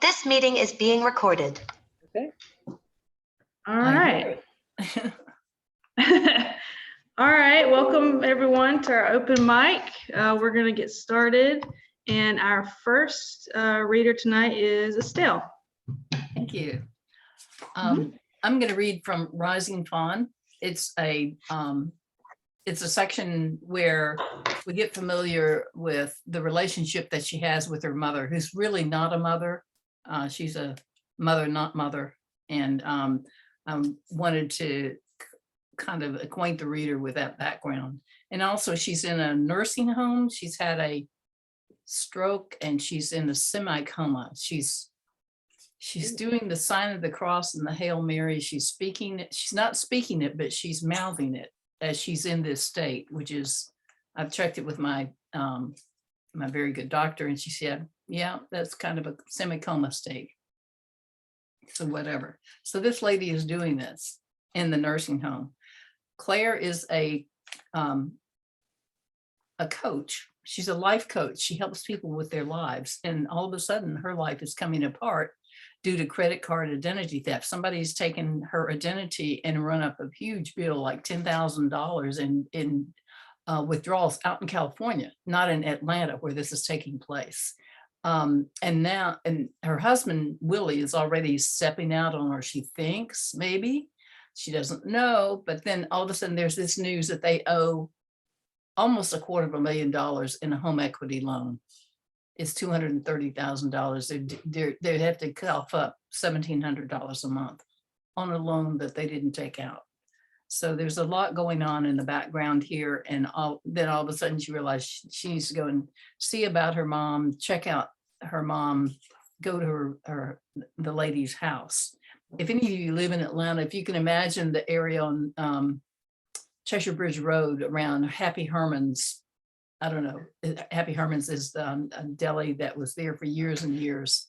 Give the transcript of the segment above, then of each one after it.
This meeting is being recorded. Okay. All right. All right, welcome everyone to our open mic. We're going to get started, and our first reader tonight is Estelle. Thank you. I'm going to read from Rising Fawn. It's a section where we get familiar with the relationship that she has with her mother, who's really not a mother. She's a mother, not mother. And I wanted to kind of acquaint the reader with that background. And also she's in a nursing home. She's had a stroke and she's in a semi-coma. She's doing the sign of the cross and the Hail Mary. She's speaking it. She's not speaking it, but she's mouthing it as she's in this state, which is, I've checked it with my my very good doctor, and she said, yeah, that's kind of a semi-coma state. So whatever. So this lady is doing this in the nursing home. Claire is a coach. She's a life coach. She helps people with their lives. And all of a sudden her life is coming apart due to credit card identity theft. Somebody's taken her identity and run up a huge bill, like $10,000 in withdrawals out in California, not in Atlanta where this is taking place. And her husband, Willie, is already stepping out on her. She thinks maybe, she doesn't know, but then all of a sudden there's this news that they owe almost $250,000 in a home equity loan. It's $230,000. They'd have to cough up $1,700 a month on a loan that they didn't take out. So there's a lot going on in the background here. And then all of a sudden she realized she needs to go and see about her mom, check out her mom, go to the lady's house. If any of you live in Atlanta, if you can imagine the area on Cheshire Bridge Road around Happy Herman's, I don't know, Happy Herman's is a deli that was there for years and years,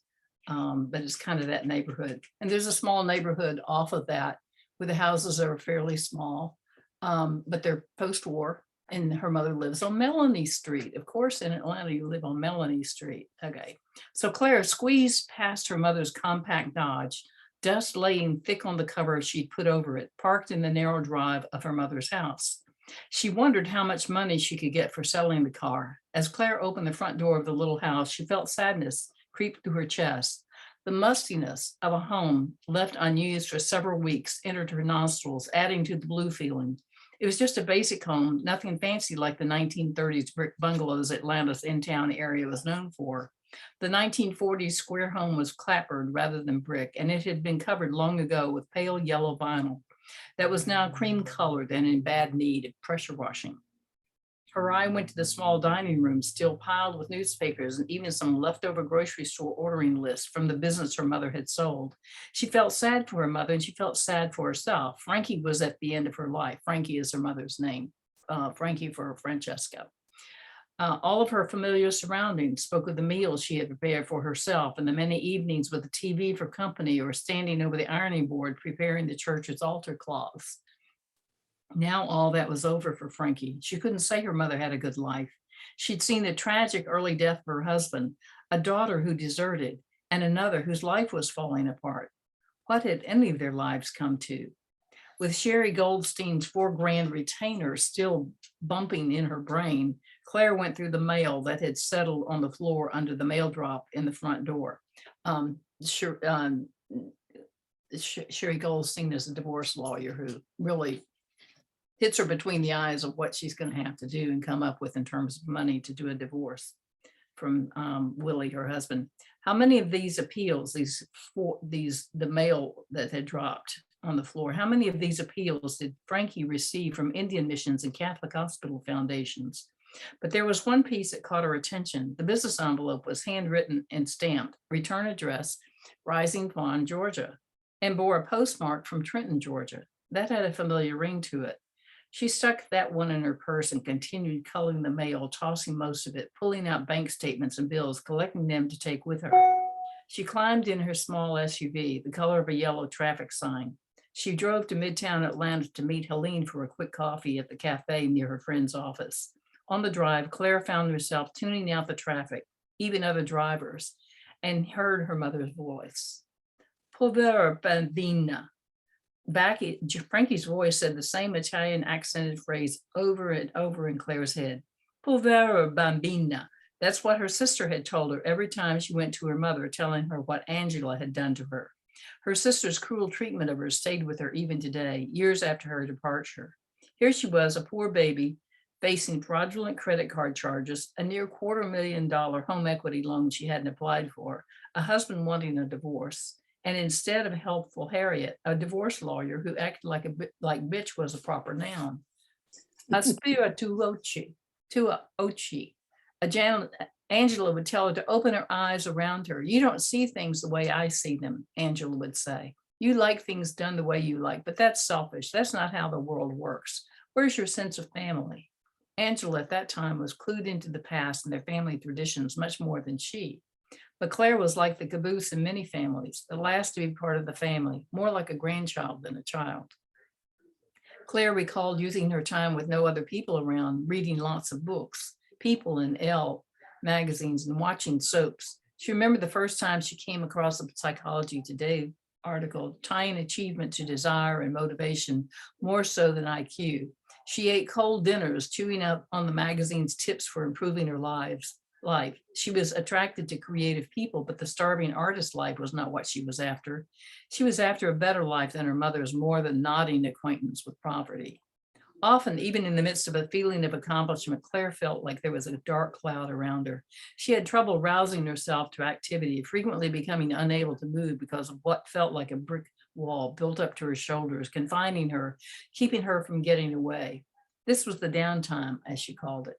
but it's kind of that neighborhood. And there's a small neighborhood off of that where the houses are fairly small, but they're post-war, and her mother lives on Melanie Street. Of course, in Atlanta, you live on Melanie Street. Okay, so Claire squeezed past her mother's compact Dodge, dust laying thick on the cover she'd put over it, parked in the narrow drive of her mother's house. She wondered how much money she could get for selling the car. As Claire opened the front door of the little house, she felt sadness creep through her chest. The mustiness of a home left unused for several weeks entered her nostrils, adding to the blue feeling. It was just a basic home, nothing fancy like the 1930s brick bungalows Atlanta's in-town area was known for. The 1940s square home was clapboard rather than brick, and it had been covered long ago with pale yellow vinyl that was now cream colored and in bad need of pressure washing. Her eye went to the small dining room, still piled with newspapers and even some leftover grocery store ordering lists from the business her mother had sold. She felt sad for her mother, and she felt sad for herself. Frankie was at the end of her life. Frankie is her mother's name, Frankie for Francesca. All of her familiar surroundings spoke of the meals she had prepared for herself and the many evenings with the TV for company or standing over the ironing board preparing the church's altar cloths. Now all that was over for Frankie. She couldn't say her mother had a good life. She'd seen the tragic early death of her husband, a daughter who deserted, and another whose life was falling apart. What had any of their lives come to? With Sherry Goldstein's $4,000 retainer still bumping in her brain, Claire went through the mail that had settled on the floor under the mail drop in the front door. Sherry Goldstein is a divorce lawyer who really hits her between the eyes of what she's going to have to do and come up with in terms of money to do a divorce from Willie, her husband. How many of these appeals, the mail that had dropped on the floor, how many of these appeals did Frankie receive from Indian missions and Catholic hospital foundations? But there was one piece that caught her attention. The business envelope was handwritten and stamped, return address, Rising Fawn, Georgia, and bore a postmark from Trenton, Georgia. That had a familiar ring to it. She stuck that one in her purse and continued culling the mail, tossing most of it, pulling out bank statements and bills, collecting them to take with her. She climbed in her small SUV, the color of a yellow traffic sign. She drove to Midtown Atlanta to meet Helene for a quick coffee at the cafe near her friend's office. On the drive, Claire found herself tuning out the traffic, even other drivers, and heard her mother's voice. Povera bambina. Frankie's voice said the same Italian accented phrase over and over in Claire's head. Povera bambina. That's what her sister had told her every time she went to her mother, telling her what Angela had done to her. Her sister's cruel treatment of her stayed with her even today, years after her departure. Here she was, a poor baby, facing fraudulent credit card charges, a near $250,000 home equity loan she hadn't applied for, a husband wanting a divorce, and instead of helpful Harriet, a divorce lawyer who acted like bitch was a proper noun. Aspira tu ochi. Angela would tell her to open her eyes around her. You don't see things the way I see them, Angela would say. You like things done the way you like, but that's selfish. That's not how the world works. Where's your sense of family? Angela at that time was clued into the past and their family traditions much more than she. But Claire was like the caboose in many families, the last to be part of the family, more like a grandchild than a child. Claire recalled using her time with no other people around, reading lots of books, People and Elle magazines, and watching soaps. She remembered the first time she came across a Psychology Today article tying achievement to desire and motivation more so than IQ. She ate cold dinners, chewing up on the magazine's tips for improving her life. She was attracted to creative people, but the starving artist life was not what she was after. She was after a better life than her mother's more than nodding acquaintance with poverty. Often, even in the midst of a feeling of accomplishment, Claire felt like there was a dark cloud around her. She had trouble rousing herself to activity, frequently becoming unable to move because of what felt like a brick wall built up to her shoulders, confining her, keeping her from getting away. This was the downtime, as she called it.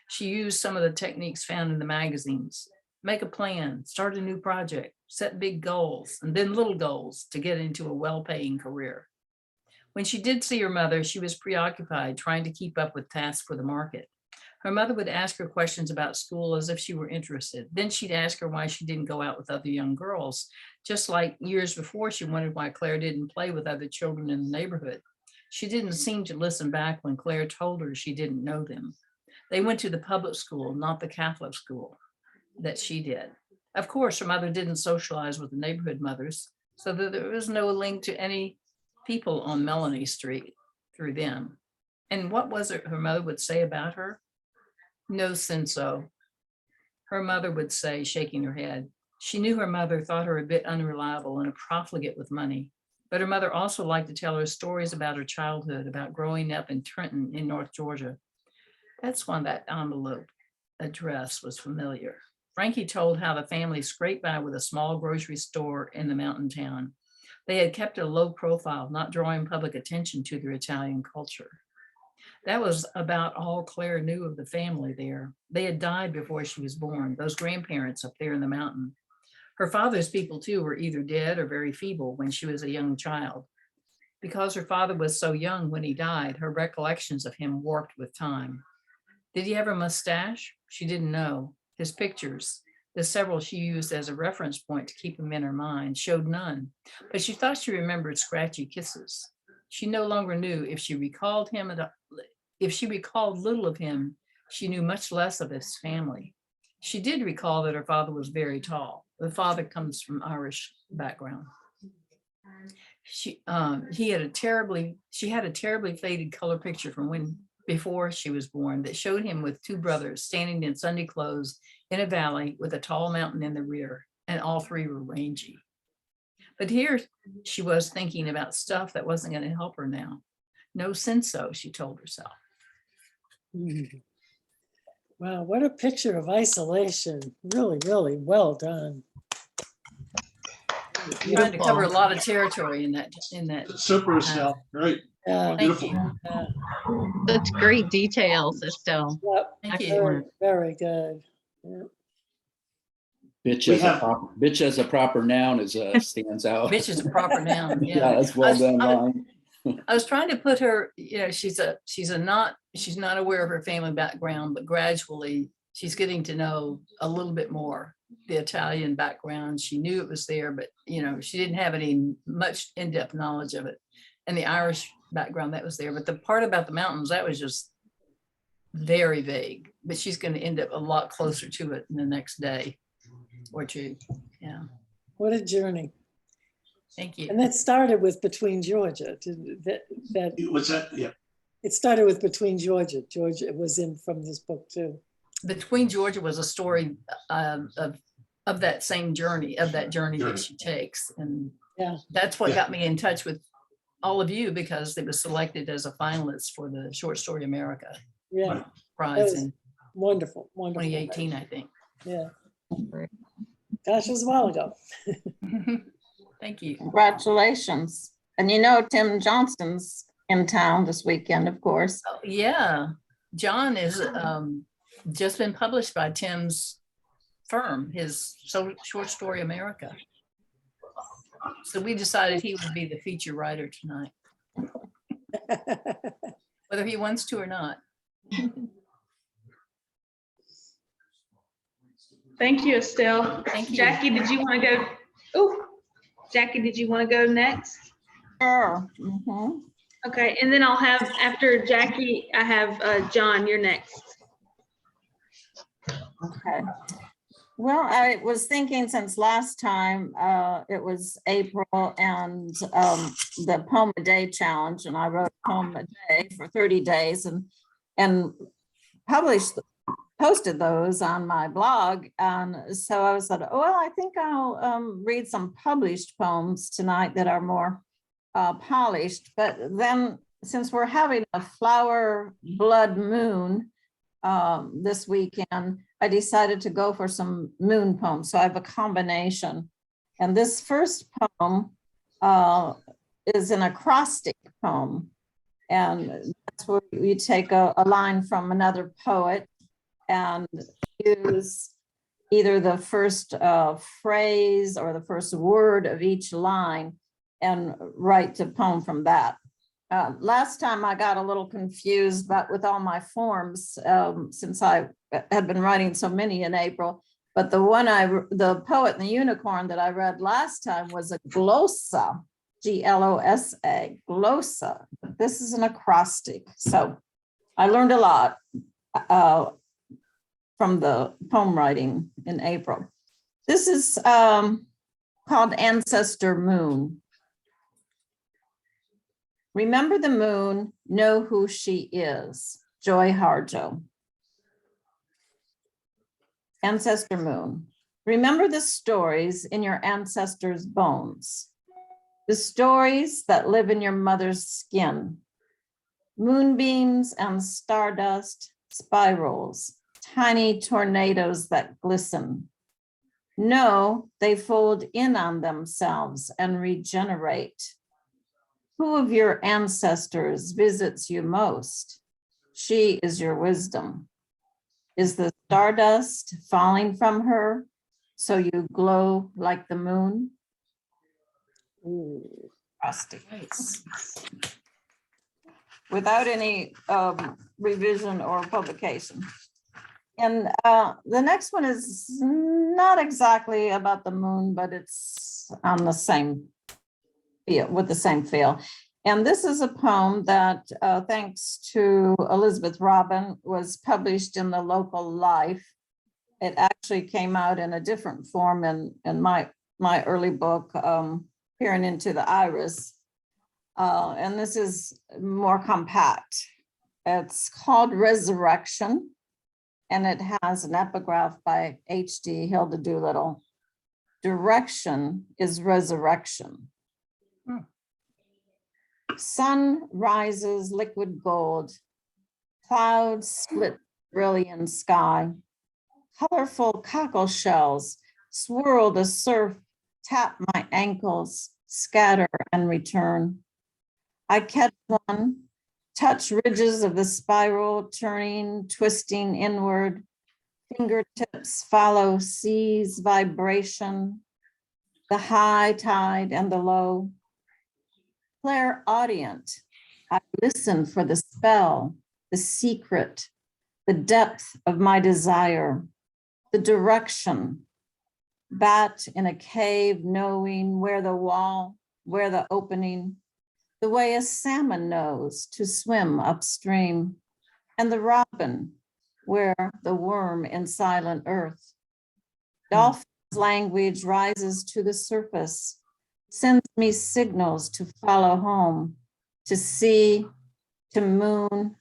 She used some of the techniques found in the magazines. Make a plan, start a new project, set big goals, and then little goals to get into a well-paying career. When she did see her mother, she was preoccupied trying to keep up with tasks for the market. Her mother would ask her questions about school as if she were interested. Then she'd ask her why she didn't go out with other young girls, just like years before she wondered why Claire didn't play with other children in the neighborhood. She didn't seem to listen back when Claire told her she didn't know them. They went to the public school, not the Catholic school that she did. Of course, her mother didn't socialize with the neighborhood mothers, so that there was no link to any people on Melanie Street through them. And what was it her mother would say about her? No senso. Her mother would say, shaking her head. She knew her mother thought her a bit unreliable and a profligate with money. But her mother also liked to tell her stories about her childhood, about growing up in Trenton in North Georgia. That's when that envelope address was familiar. Frankie told how the family scraped by with a small grocery store in the mountain town. They had kept a low profile, not drawing public attention to their Italian culture. That was about all Claire knew of the family there. They had died before she was born, those grandparents up there in the mountain. Her father's people too were either dead or very feeble when she was a young child. Because her father was so young when he died, her recollections of him warped with time. Did he have a mustache? She didn't know. His pictures, the several she used as a reference point to keep him in her mind, showed none, but she thought she remembered scratchy kisses. She no longer knew if she recalled him, if she recalled little of him, she knew much less of his family. She did recall that her father was very tall. The father comes from Irish background. She had a terribly faded color picture from when before she was born that showed him with two brothers standing in Sunday clothes in a valley with a tall mountain in the rear, and all three were rangy. But here she was thinking about stuff that wasn't going to help her now. No senso, she told herself. Wow, what a picture of isolation. Really, really well done. Trying to cover a lot of territory in that. Super, Estelle. Great. Yeah, Beautiful. yeah. That's great details, Estelle. Yep, Thank you. very, very good. Yeah. Bitch as a proper noun stands out. Bitch is a proper noun. Yeah, Yeah. that's well done, Ryan. I was trying to put her, she's not aware of her family background, but gradually she's getting to know a little bit more the Italian background. She knew it was there, but she didn't have any much in-depth knowledge of it. And the Irish background that was there, but the part about the mountains, that was just very vague, but she's going to end up a lot closer to it in the next day or two. Yeah, What a journey. thank you. And that started with Between Georgia. That What's that? Yeah. it started with Between Georgia. Georgia was in from this book too. Between Georgia was a story of that same journey, of that journey that she takes. And Yeah. that's what Yeah. got me in touch with all of you, because it was selected as a finalist for the Short Story America Yeah. Right. prize was in Wonderful. Wonderful. 2018, I think. Yeah. Gosh, it was a while ago. Thank you. Congratulations. And you know, Tim Johnston's in town this weekend, of course. Oh, yeah, John is just been published by Tim's firm, his Short Story America. So we decided he would be the feature writer tonight, whether he wants to or not. Thank you, Estelle. Thank you. Jackie, did you want to go? Oh, Jackie, did you want to go next? Sure. Mhm. Okay, and then I'll have, after Jackie, I have John, you're next. Okay. Well, I was thinking since last time, it was April and the Poem a Day Challenge, and I wrote a poem a day for 30 days and posted those on my blog. And so I was like, oh, well, I think I'll read some published poems tonight that are more polished. But then since we're having a flower blood moon this weekend, I decided to go for some moon poems. So I have a combination. And this first poem is an acrostic poem. And that's where you take a line from another poet and use either the first phrase or the first word of each line and write the poem from that. Last time I got a little confused, but with all my forms, since I had been writing so many in April, but the Poet and the Unicorn that I read last time was a glossa, Glossa, glossa. This is an acrostic. So I learned a lot from the poem writing in April. This is called Ancestor Moon. Remember the moon, know who she is. Joy Harjo. Ancestor Moon. Remember the stories in your ancestors' bones. The stories that live in your mother's skin. Moonbeams and stardust, spirals, tiny tornadoes that glisten. Know they fold in on themselves and regenerate. Who of your ancestors visits you most? She is your wisdom. Is the stardust falling from her so you glow like the moon? Ooh. Nice. Without any revision or publication. And the next one is not exactly about the moon, but it's on the same feel, with the same feel. And this is a poem that, thanks to Elizabeth Robin, was published in the Local Life. It actually came out in a different form in my early book, Peering into the Iris. And this is more compact. It's called Resurrection, and it has an epigraph by H.D. Hilda Doolittle. Direction is resurrection. Sun rises liquid gold, clouds split brilliant sky, colorful cockle shells swirl the surf, tap my ankles, scatter and return. I catch one, touch ridges of the spiral, turning, twisting inward, fingertips follow seas vibration, the high tide and the low. Clairaudient, I listen for the spell, the secret, the depth of my desire, the direction. Bat in a cave, knowing where the wall, where the opening, the way a salmon knows to swim upstream, and the robin, where the worm in silent earth. Dolphins language rises to the surface, sends me signals to follow home, to sea, to moon,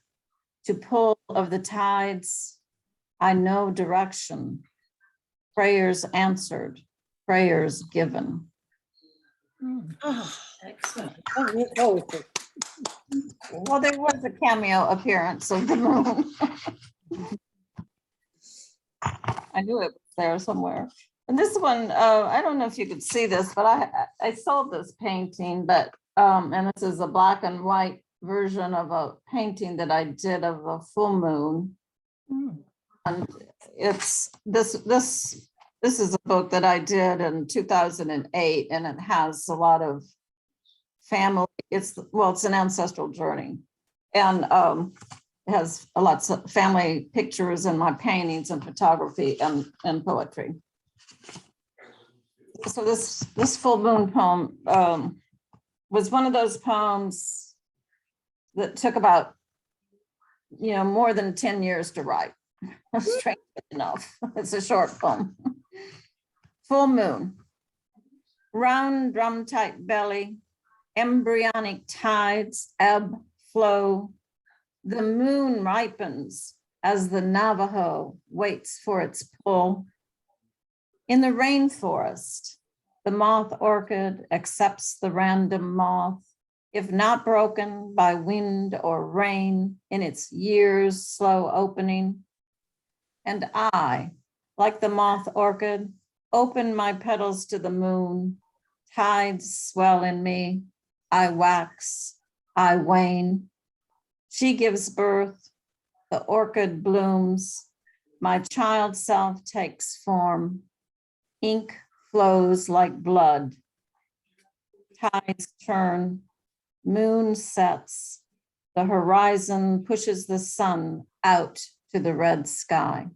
to pull of the tides. I know direction. Prayers answered, prayers given. Oh, Excellent. oh, you go with it. Well, there was a cameo appearance of the moon. I knew it was there somewhere. And this one, I don't know if you could see this, but I sold this painting, but and this is a black and white version of a painting that I did of a full moon. And it's this is a book that I did in 2008, and it has a lot of family. It's an ancestral journey, and it has a lot of family pictures in my paintings and photography and poetry. So this full moon poem was one of those poems that took about more than 10 years to write. Strange enough, it's a short poem. Full moon, round drum-tight belly, embryonic tides ebb, flow. The moon ripens as the Navajo waits for its pull. In the rainforest, the moth orchid accepts the random moth, if not broken by wind or rain in its year's slow opening. And I, like the moth orchid, open my petals to the moon. Tides swell in me. I wax, I wane. She gives birth, the orchid blooms. My child self takes form. Ink flows like blood. Tides turn, moon sets. The horizon pushes the sun out to the red sky.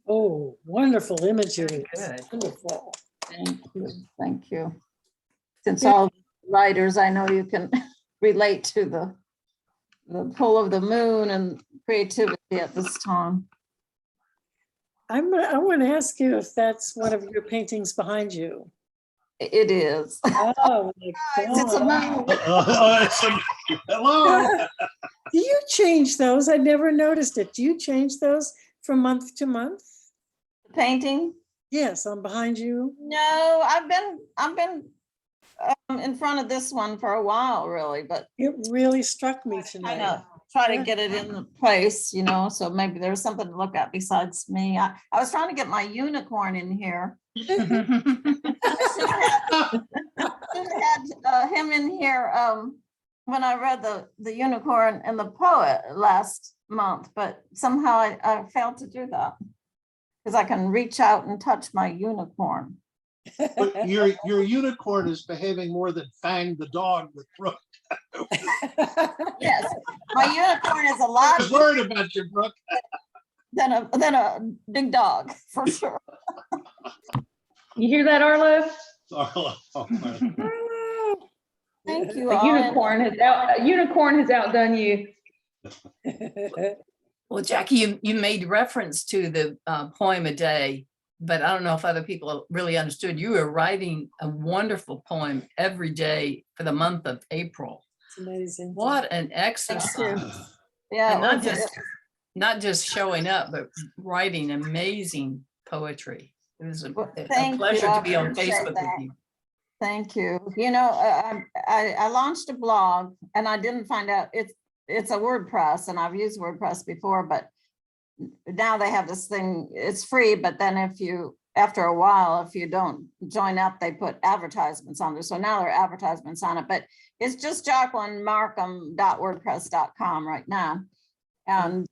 Oh, wonderful imagery. Good. Wonderful. Thank you, thank you. Since all writers, I know you can relate to the pull of the moon and creativity at this time. I want to ask you if that's one of your paintings behind you. It is. Oh, my It's a God. moon. Hello. Do you change those? I never noticed it. Do you change those from month to month? Painting? Yes, I'm behind you. No, I've been in front of this one for a while, really, but It really struck me I tonight. try to get it in place, so maybe there's something to look at besides me. I was trying to get my unicorn in here. I should have had him in here when I read the unicorn and the poet last month, but somehow I failed to do that because I can reach out and touch my unicorn. But your unicorn is behaving more than Fang the dog with Brooke. Yes, my unicorn is a I lot was worried about you, Brooke. than a big dog, for sure. You hear that, Arlo? Thank you A all. unicorn has outdone you. Well, Jackie, you made reference to the poem a day, but I don't know if other people really understood. You were writing a wonderful poem every day for the month of April. It's amazing. What an exercise. Yeah, And it was- not just showing up, but writing amazing poetry. It was a thank you. pleasure I to be on appreciate Facebook that. with you. Thank you. I launched a blog and I didn't find out it's a WordPress, and I've used WordPress before, but now they have this thing, it's free, but then after a while, if you don't join up, they put advertisements on there. So now there are advertisements on it, but it's just jacquelinemarkham.wordpress.com right now. And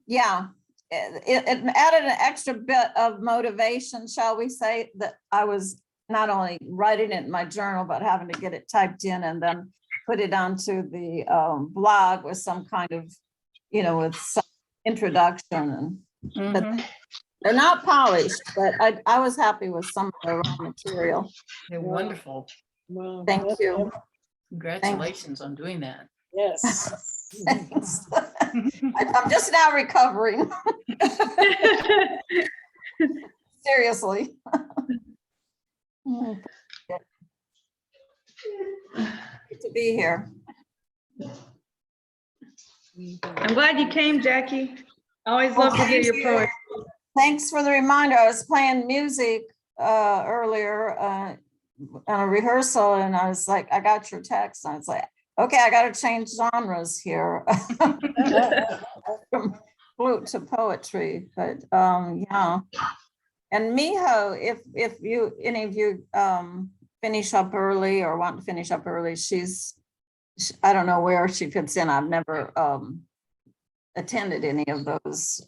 yeah, it added an extra bit of motivation, shall we say, that I was not only writing it in my journal, but having to get it typed in and then put it onto the blog with some kind of, with some introduction. And but they're not polished, but I was happy with some of the raw material. They're wonderful. Wow. Thank you. Congratulations on doing that. Yes. Thanks. I'm just now recovering. seriously. Good to be here. I'm glad you came, Jackie. Always love to hear your poetry. Thanks for the reminder. I was playing music earlier on a rehearsal, and I was like, I got your text. I was like, okay, I got to change genres here from flute to poetry. But yeah. And Miho, if you any of you finish up early or want to finish up early, I don't know where she fits in. I've never attended any of those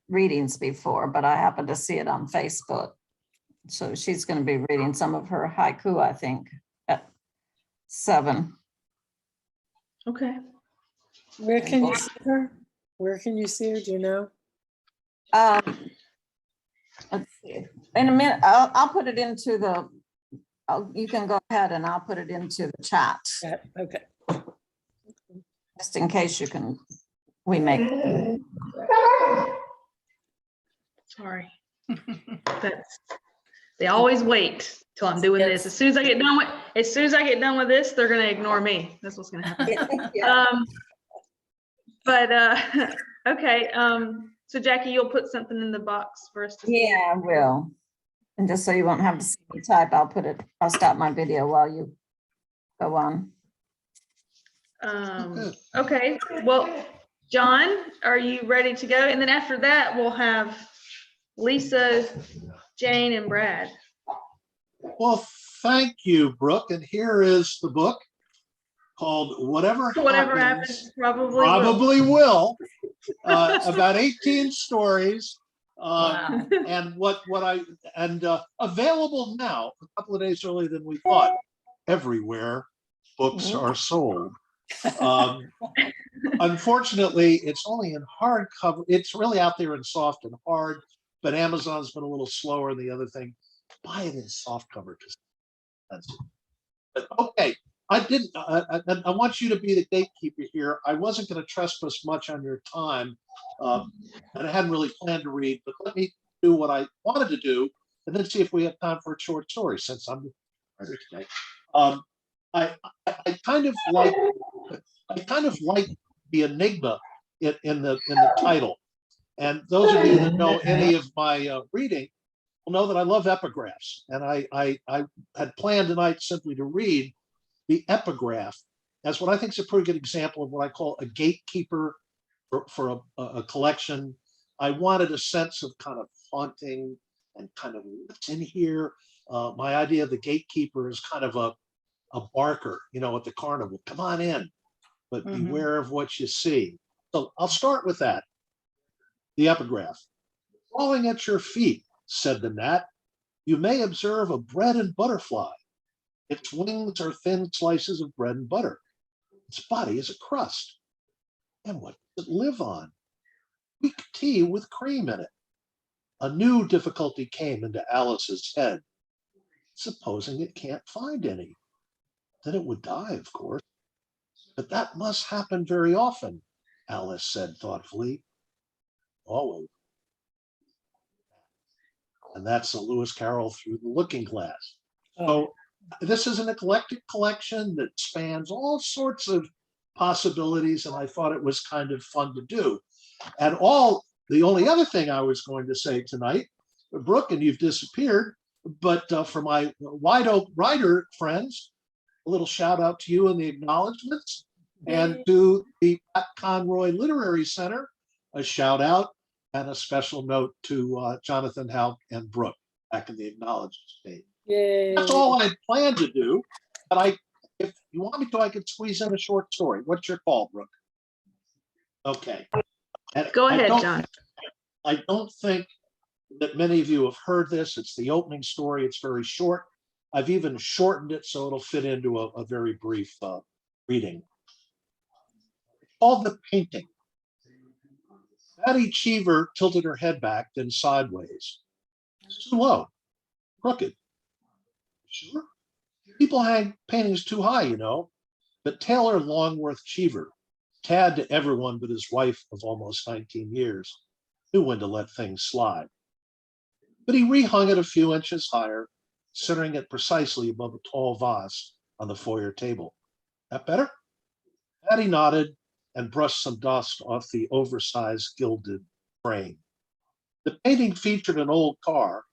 readings before, but I happened to see it on Facebook. So she's going to be reading some of her haiku, I think, at 7. Okay. Where can you see her? Where can you see her? Do you know? Let's see. In a minute, I'll put it into the, you can go ahead and I'll put it into the chat, Yeah, okay. just in case we make. Sorry. They always wait till I'm doing this. As soon as I get done with this, they're gonna ignore me. That's what's gonna happen. Yeah. Okay. So Jackie, you'll put something in the box for us to see. Yeah, I will. And just so you won't have to see me type, I'll stop my video while you go on. Okay, well, John, are you ready to go? And then after that, we'll have Lisa, Jane, and Brad. Well, thank you, Brooke. And here is the book called Whatever Happens, Probably will. about 18 stories. Wow. And available now, a couple of days earlier than we thought, everywhere books are sold. Unfortunately, it's only in hardcover. It's really out there in soft and hard, but Amazon's been a little slower. And the other thing, buy it in soft cover because that's it. But okay, I want you to be the gatekeeper here. I wasn't going to trespass much on your time, and I hadn't really planned to read, but let me do what I wanted to do, and then see if we have time for a short story. Since I'm the writer today, I kind of like the enigma in the title, and those of you that know any of my reading will know that I love epigraphs, and I had planned tonight simply to read the epigraph as what I think is a pretty good example of what I call a gatekeeper for a collection. I wanted a sense of kind of haunting and kind of what's in here. My idea of the gatekeeper is kind of a barker, at the carnival. Come on in, but beware of what you see. So I'll start with that. The epigraph. Falling at your feet, said the gnat, you may observe a bread and butterfly. Its wings are thin slices of bread and butter. Its body is a crust. And what does it live on? Weak tea with cream in it. A new difficulty came into Alice's head. Supposing it can't find any, then it would die, of course. But that must happen very often, Alice said thoughtfully. Always. And that's a Lewis Carroll Through the Looking Glass. So this is an eclectic collection that spans all sorts of possibilities, and I thought it was kind of fun to do. And the only other thing I was going to say tonight, Brooke, and you've disappeared, but for my White Oak writer friends, a little shout out to you in the acknowledgements, and to the Pat Conroy Literary Center, a shout out and a special note to Jonathan, Houck, and Brooke back in the acknowledgements page. Yay. That's all I planned to do. But if you want me to, I could squeeze in a short story. What's your call, Brooke? Okay. And Go ahead, John. I don't think that many of you have heard this. It's the opening story. It's very short. I've even shortened it so it'll fit into a very brief reading. It's called The Painting. Patty Cheever tilted her head back, then sideways. It's too low, crooked. Sure. People hang paintings too high, But Taylor Longworth Cheever, Tad to everyone but his wife of almost 19 years, knew when to let things slide. but he rehung it a few inches higher, centering it precisely above a tall vase on the foyer table. That better? Patty nodded and brushed some dust off the oversized gilded frame. The painting featured an old car,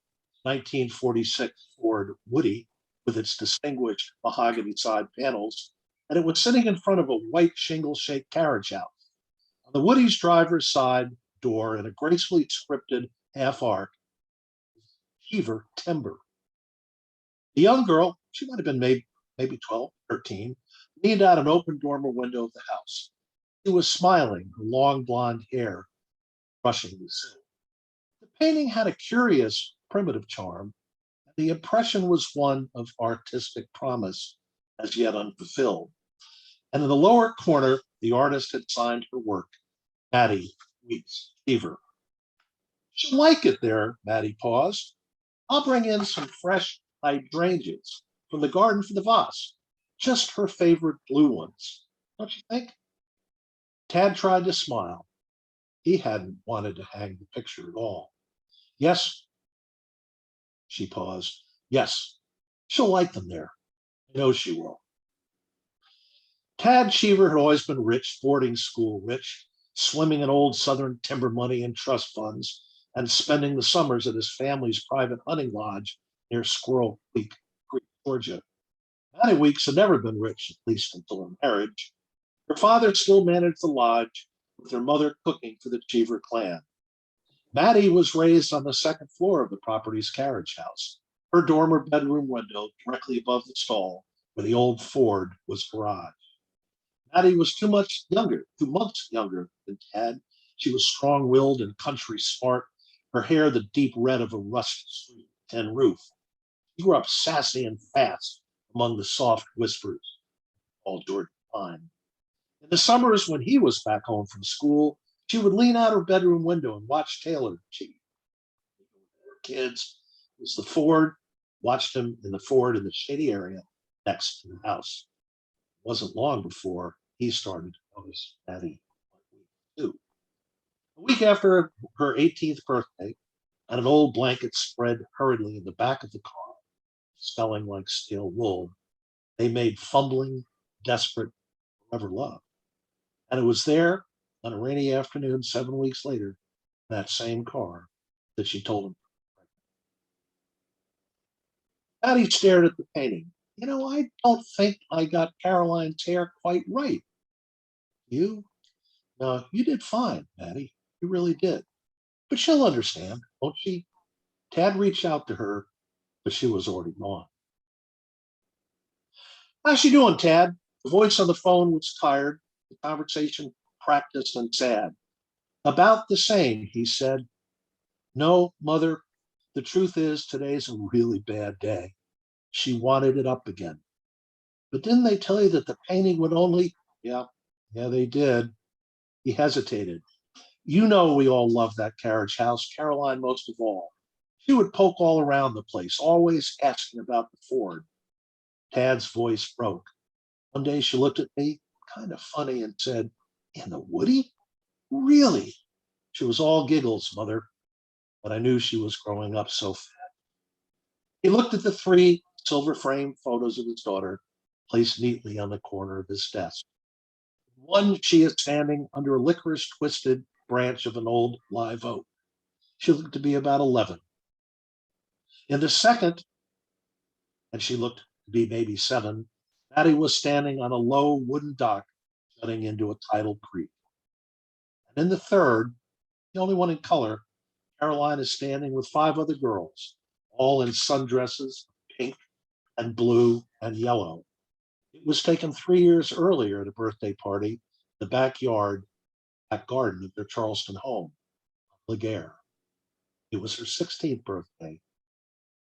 1946 Ford Woody, with its distinguished mahogany side panels, and it was sitting in front of a white shingle-shaped carriage house. On the Woody's driver's side door, in a gracefully scripted half arc, Cheever timber. The young girl, she might have been maybe 12, 13, leaned out an open dormer window of the house. She was smiling, her long blonde hair brushing the sill. The painting had a curious, primitive charm, and the impression was one of artistic promise, as yet unfulfilled. And in the lower corner, the artist had signed her work, Maddie Weeks Cheever. She'll like it there, Maddie paused. I'll bring in some fresh hydrangeas from the garden for the vase, just her favorite blue ones, don't you think? Tad tried to smile. He hadn't wanted to hang the picture at all. Yes, she paused. Yes, she'll like them there. I know she will. Tad Cheever had always been rich, boarding school rich, swimming in old Southern timber money and trust funds, and spending the summers at his family's private hunting lodge near Squirrel Creek, Georgia. Maddie Weeks had never been rich, at least until her marriage. Her father still managed the lodge, with her mother cooking for the Cheever clan. Maddie was raised on the second floor of the property's carriage house, her dormer bedroom window directly above the stall where the old Ford was garage. Maddie was 2 months younger than Tad. She was strong-willed and country smart, her hair the deep red of a rust tin roof. She grew up sassy and fast among the soft whispers of all Georgia pine. In the summers when he was back home from school, she would lean out her bedroom window and watch Taylor cheat. Her kids was the Ford, watched him in the Ford in the shady area next to the house. It wasn't long before he started to notice Maddie too. A week after her 18th birthday, and an old blanket spread hurriedly in the back of the car, smelling like stale wool, they made fumbling, desperate, forever love. And it was there on a rainy afternoon 7 weeks later, in that same car, that she told him. Patty stared at the painting. You know, I don't think I got Caroline's hair quite right. You? No, you did fine, Patty. You really did. But she'll understand, won't she? Tad reached out to her, but she was already gone. How's she doing, Tad? The voice on the phone was tired, the conversation practiced and sad. About the same, he said. No, Mother, the truth is today's a really bad day. She wanted it up again. But didn't they tell you that the painting would only... Yeah, they did. He hesitated. You know we all love that carriage house, Caroline most of all. She would poke all around the place, always asking about the Ford. Tad's voice broke. One day she looked at me, kind of funny, and said, in the Woody? Really? She was all giggles, Mother, but I knew she was growing up so fast. He looked at the 3 silver frame photos of his daughter, placed neatly on the corner of his desk. One, she is standing under a licorice twisted branch of an old live oak. She looked to be about 11. In the second, and she looked to be maybe 7, Maddie was standing on a low wooden dock jutting into a tidal creek. And in the third, the only one in color, Caroline is standing with 5 other girls, all in sundresses, pink and blue and yellow. It was taken 3 years earlier at a birthday party, in the back garden of their Charleston home, Laguerre. It was her 16th birthday,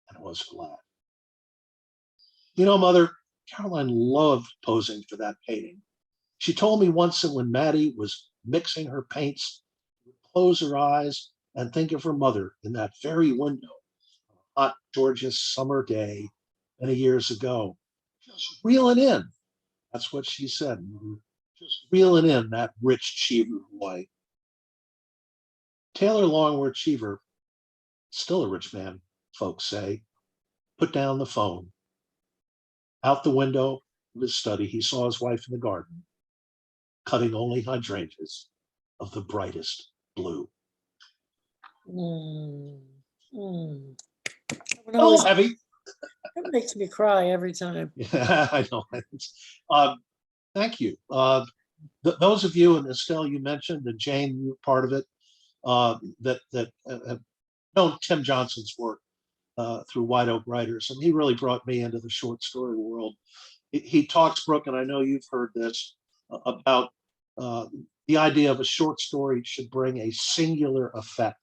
and it was glad. You know, Mother, Caroline loved posing for that painting. She told me once that when Maddie was mixing her paints, she would close her eyes and think of her mother in that very window on a hot Georgia summer day many years ago, just reeling in. That's what she said, just reeling in that rich Cheever boy. Taylor Longworth Cheever still a rich man, folks say, put down the phone. Out the window of his study, he saw his wife in the garden, cutting only hydrangeas of the brightest blue. Mm, mm. Oh, heavy. It makes me cry every time. Yeah, I know. Thank you. Those of you, and Estelle, you mentioned, and Jane, you were part of it, that have known Tim Johnson's work through White Oak Writers, and he really brought me into the short story world. He talks, Brooke, and I know you've heard this, about the idea of a short story should bring a singular effect.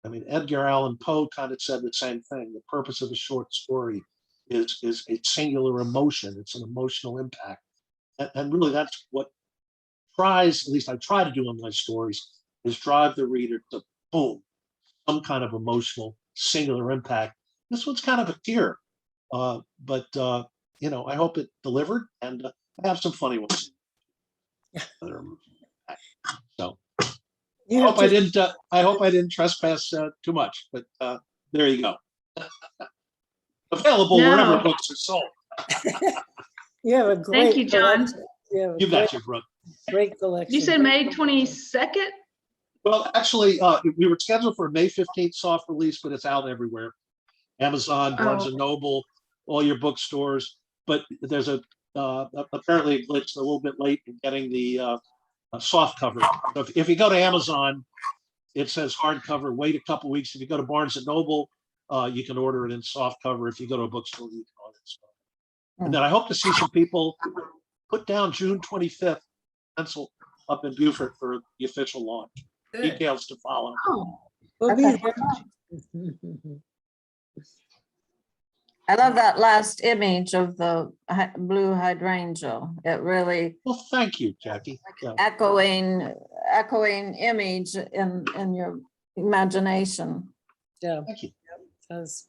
I mean, Edgar Allan Poe kind of said the same thing. The purpose of a short story is a singular emotion. It's an emotional impact. And really that's what at least I try to do in my stories, is drive the reader to boom, some kind of emotional singular impact. This one's kind of a tear, but I hope it delivered, and I have some funny ones. So You I have hope to- I hope I didn't trespass too much, but there you go. Available No. wherever books are sold. You have a great you, John. collection. You have a You great, betcha, Brooke. great collection. You said May 22nd? Well, actually, we were scheduled for a May 15th soft release, but it's out everywhere. Amazon, Barnes and Noble, all your bookstores. But there's apparently a glitch a little bit late in getting the soft cover. So if you go to Amazon, it says hardcover, wait a couple weeks. If you go to Barnes and Noble, you can order it in soft cover. If you go to a bookstore, you can order it in soft cover. And then I hope to see some people put down June 25th, pencil up in Beaufort for the official launch. Good. Details to follow. We'll be Okay. there. I love that last image of the blue hydrangea. It really Well, thank you, Jackie. Yeah. echoing image in your imagination. Yeah, Thank you. it does.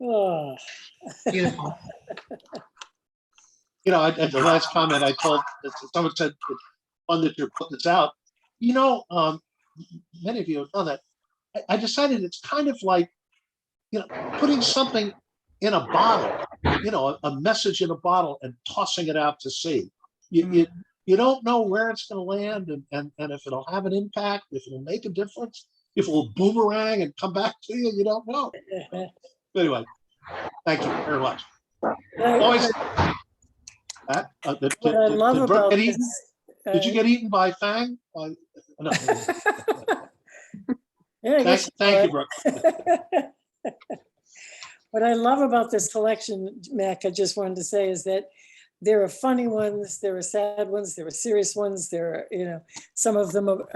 Oh, Beautiful. At the last comment I told, someone said, it's fun that you're putting this out. Many of you have done that. I decided it's kind of like, putting something in a bottle, a message in a bottle and tossing it out to sea. You don't know where it's going to land and if it'll have an impact, if it'll make a difference, if it will boomerang and come back to you, you don't know. Anyway, thank you very much. Always. what I love Did Brooke about get this. eaten? Did you get eaten by Fang? No. Yeah, I guess Thank you, would. Brooke. What I love about this collection, Mac, I just wanted to say, is that there are funny ones, there are sad ones, there are serious ones, there are, some of them are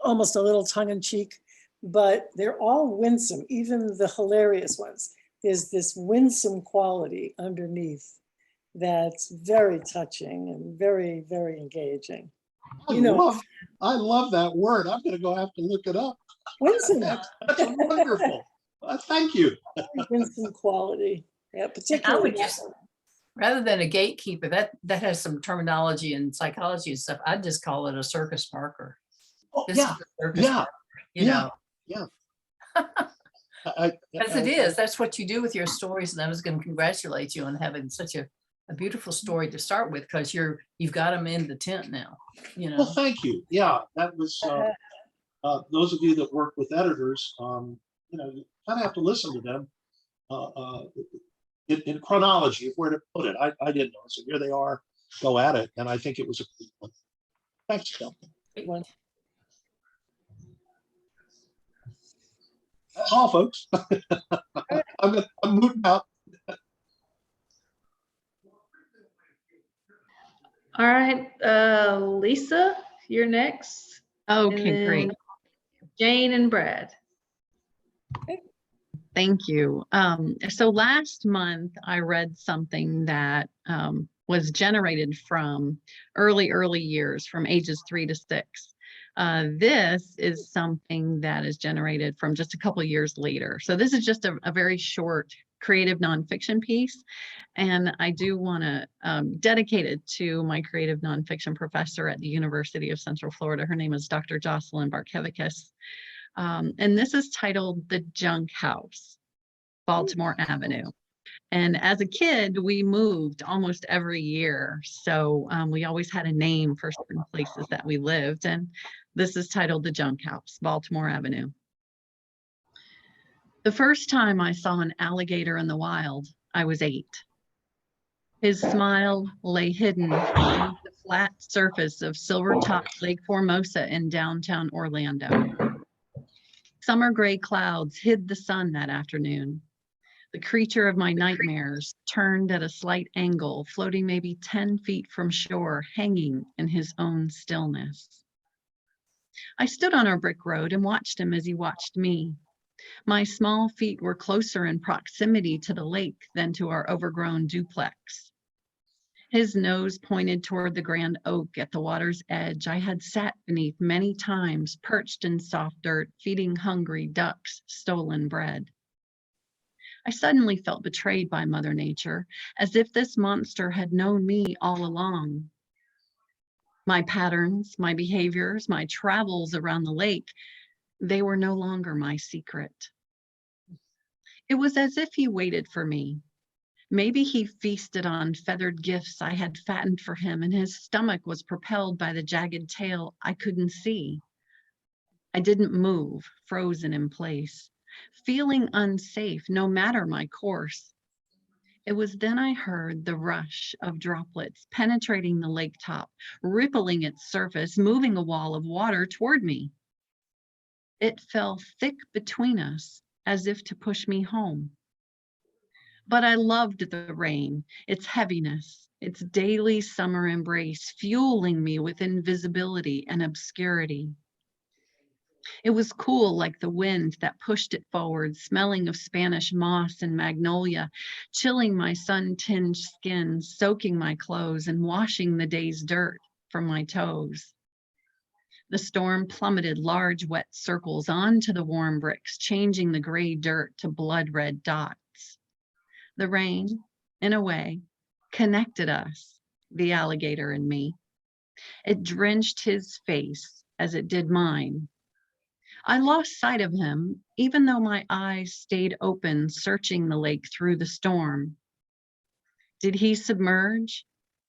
almost a little tongue in cheek, but they're all winsome, even the hilarious ones. There's this winsome quality underneath that's very touching and very, very engaging. I love that word. I'm going to go have to look it up. Winsome, That's wonderful. Thank you. winsome quality. Yeah, And I particularly. would just, rather than a gatekeeper, that has some terminology and psychology and stuff. I'd just call it a circus marker. Oh, This yeah, is a circus yeah, marker, yeah. As it is, that's what you do with your stories. And I was going to congratulate you on having such a beautiful story to start with, because you've got them in the tent now, Well, thank you. Yeah, that was, those of you that work with editors, you kind of have to listen to them in chronology of where to put it. I didn't know. So here they are, go at it. And I think it was a good one. Thanks, Phil. One. That's all, folks. I'm moving out. All right, Lisa, you're next. And Okay, great. then Jane and Brad. Thank you. So last month I read something that was generated from early years, from ages 3 to 6. This is something that is generated from just a couple years later. So this is just a very short creative nonfiction piece. And I do want to dedicate it to my creative nonfiction professor at the University of Central Florida. Her name is Dr. Jocelyn Barkevicus. And this is titled The Junk House, Baltimore Avenue. And as a kid, we moved almost every year. So we always had a name for certain places that we lived. And this is titled The Junk House, Baltimore Avenue. The first time I saw an alligator in the wild, I was 8. His smile lay hidden beneath the flat surface of silver-topped Lake Formosa in downtown Orlando. Summer gray clouds hid the sun that afternoon. The creature of my nightmares turned at a slight angle, floating maybe 10 feet from shore, hanging in his own stillness. I stood on our brick road and watched him as he watched me. My small feet were closer in proximity to the lake than to our overgrown duplex. His nose pointed toward the grand oak at the water's edge I had sat beneath many times, perched in soft dirt, feeding hungry ducks stolen bread. I suddenly felt betrayed by Mother Nature, as if this monster had known me all along. My patterns, my behaviors, my travels around the lake, they were no longer my secret. It was as if he waited for me. Maybe he feasted on feathered gifts I had fattened for him, and his stomach was propelled by the jagged tail I couldn't see. I didn't move, frozen in place, feeling unsafe no matter my course. It was then I heard the rush of droplets penetrating the lake top, rippling its surface, moving a wall of water toward me. It fell thick between us, as if to push me home. But I loved the rain, its heaviness, its daily summer embrace, fueling me with invisibility and obscurity. It was cool like the wind that pushed it forward, smelling of Spanish moss and magnolia, chilling my sun-tinged skin, soaking my clothes, and washing the day's dirt from my toes. The storm plummeted large wet circles onto the warm bricks, changing the gray dirt to blood-red dots. The rain, in a way, connected us, the alligator and me. It drenched his face as it did mine. I lost sight of him, even though my eyes stayed open, searching the lake through the storm. Did he submerge,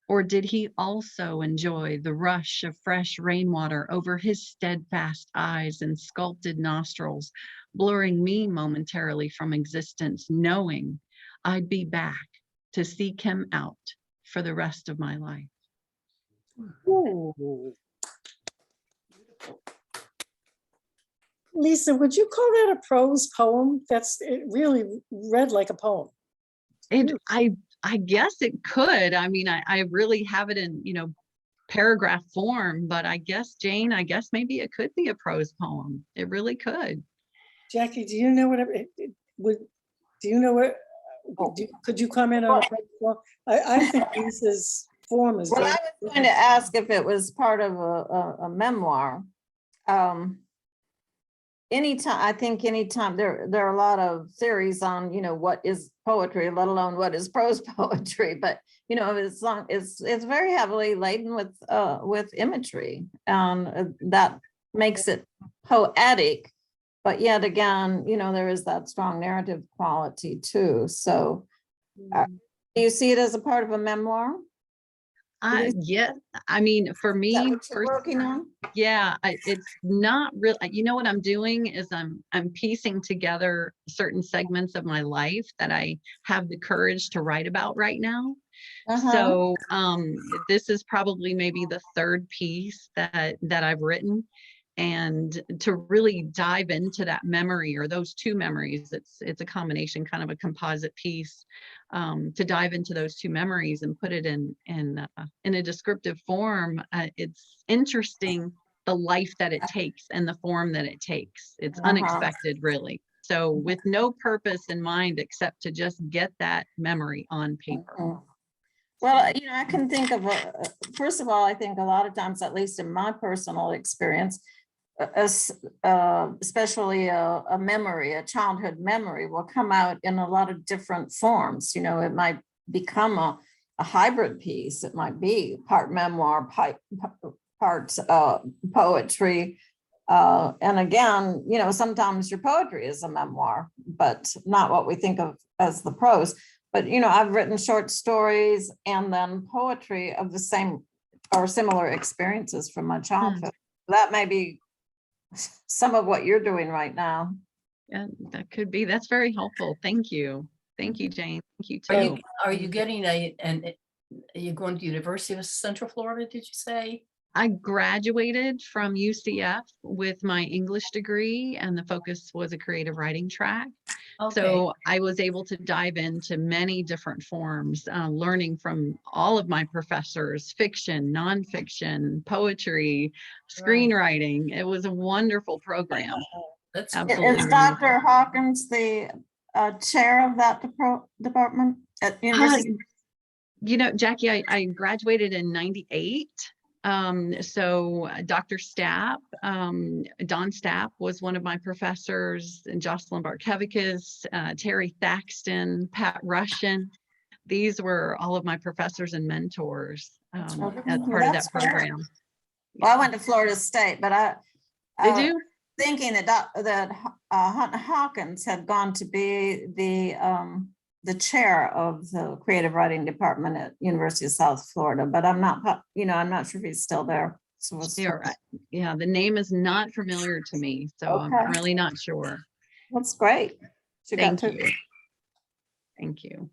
or did he also enjoy the rush of fresh rainwater over his steadfast eyes and sculpted nostrils, blurring me momentarily from existence, knowing I'd be back to seek him out for the rest of my life? Ooh. Lisa, would you call that a prose poem? It really read like a poem. I guess it could. I mean, I really have it in, paragraph form, but I guess, Jane, maybe it could be a prose poem. It really could. Jackie, do you know what could you comment on a prose poem? I think Lisa's form is Well, very. I was going to ask if it was part of a memoir. Anytime there are a lot of theories on, what is poetry, let alone what is prose poetry, but it's very heavily laden with imagery, and that makes it poetic. But yet again, there is that strong narrative quality too. So do you see it as a part of a memoir? Yeah, I mean, for me, Is that what you're working on? yeah, it's not real. What I'm doing is I'm piecing together certain segments of my life that I have the courage to write about right now. So this is probably maybe the third piece that I've written. And to really dive into that memory, or those two memories, it's a combination, kind of a composite piece, to dive into those two memories and put it in a descriptive form. It's interesting, the life that it takes and the form that it takes. It's unexpected, really. So with no purpose in mind except to just get that memory on paper. Well, I can think of first of all, I think a lot of times, at least in my personal experience, especially a memory, a childhood memory, will come out in a lot of different forms. It might become a hybrid piece. It might be part memoir, part poetry. And again, you know, sometimes your poetry is a memoir, but not what we think of as the prose. But, you know, I've written short stories and then poetry of the same or similar experiences from my childhood. That may be some of what you're doing right now. Yeah, that could be. That's very helpful. Thank you. Thank you, Jane. Thank you Are too. you, are you getting are you going to University of Central Florida, did you say? I graduated from UCF with my English degree, and the focus was a creative writing track. Okay, So I was able to dive into many different forms, learning from all of my professors, fiction, nonfiction, poetry, screenwriting. It was a wonderful program. that's Absolutely. Is Dr. Hawkins the chair of that department at university? You know, Jackie, I graduated in 98. So Dr. Stapp, Don Stapp was one of my professors, and Jocelyn Barkevikas, Terry Thaxton, Pat Russian. These were all of my professors and mentors as part of that That's great. program. Well, I went to Florida State, but I Did you? thinking that Hawkins had gone to be the chair of the creative writing department at University of South Florida, but I'm not, you know, I'm not sure if he's still there. So Yeah, the name is not familiar to me, so Okay. I'm really not sure. that's great. She got Thank to- you. Thank you.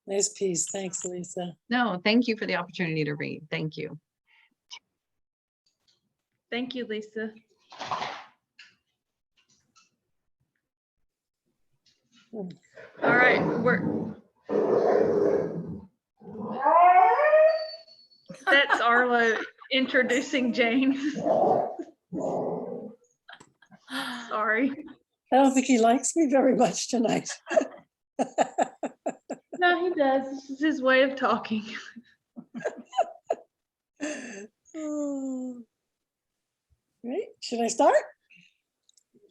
Nice piece. Thanks, Lisa. No, thank you for the opportunity to read. Thank you. Thank you, Lisa. All right, that's Arlo introducing Jane. Sorry. I don't think he likes me very much tonight. No, he does. This is his way of talking. Oh. Right, should I start?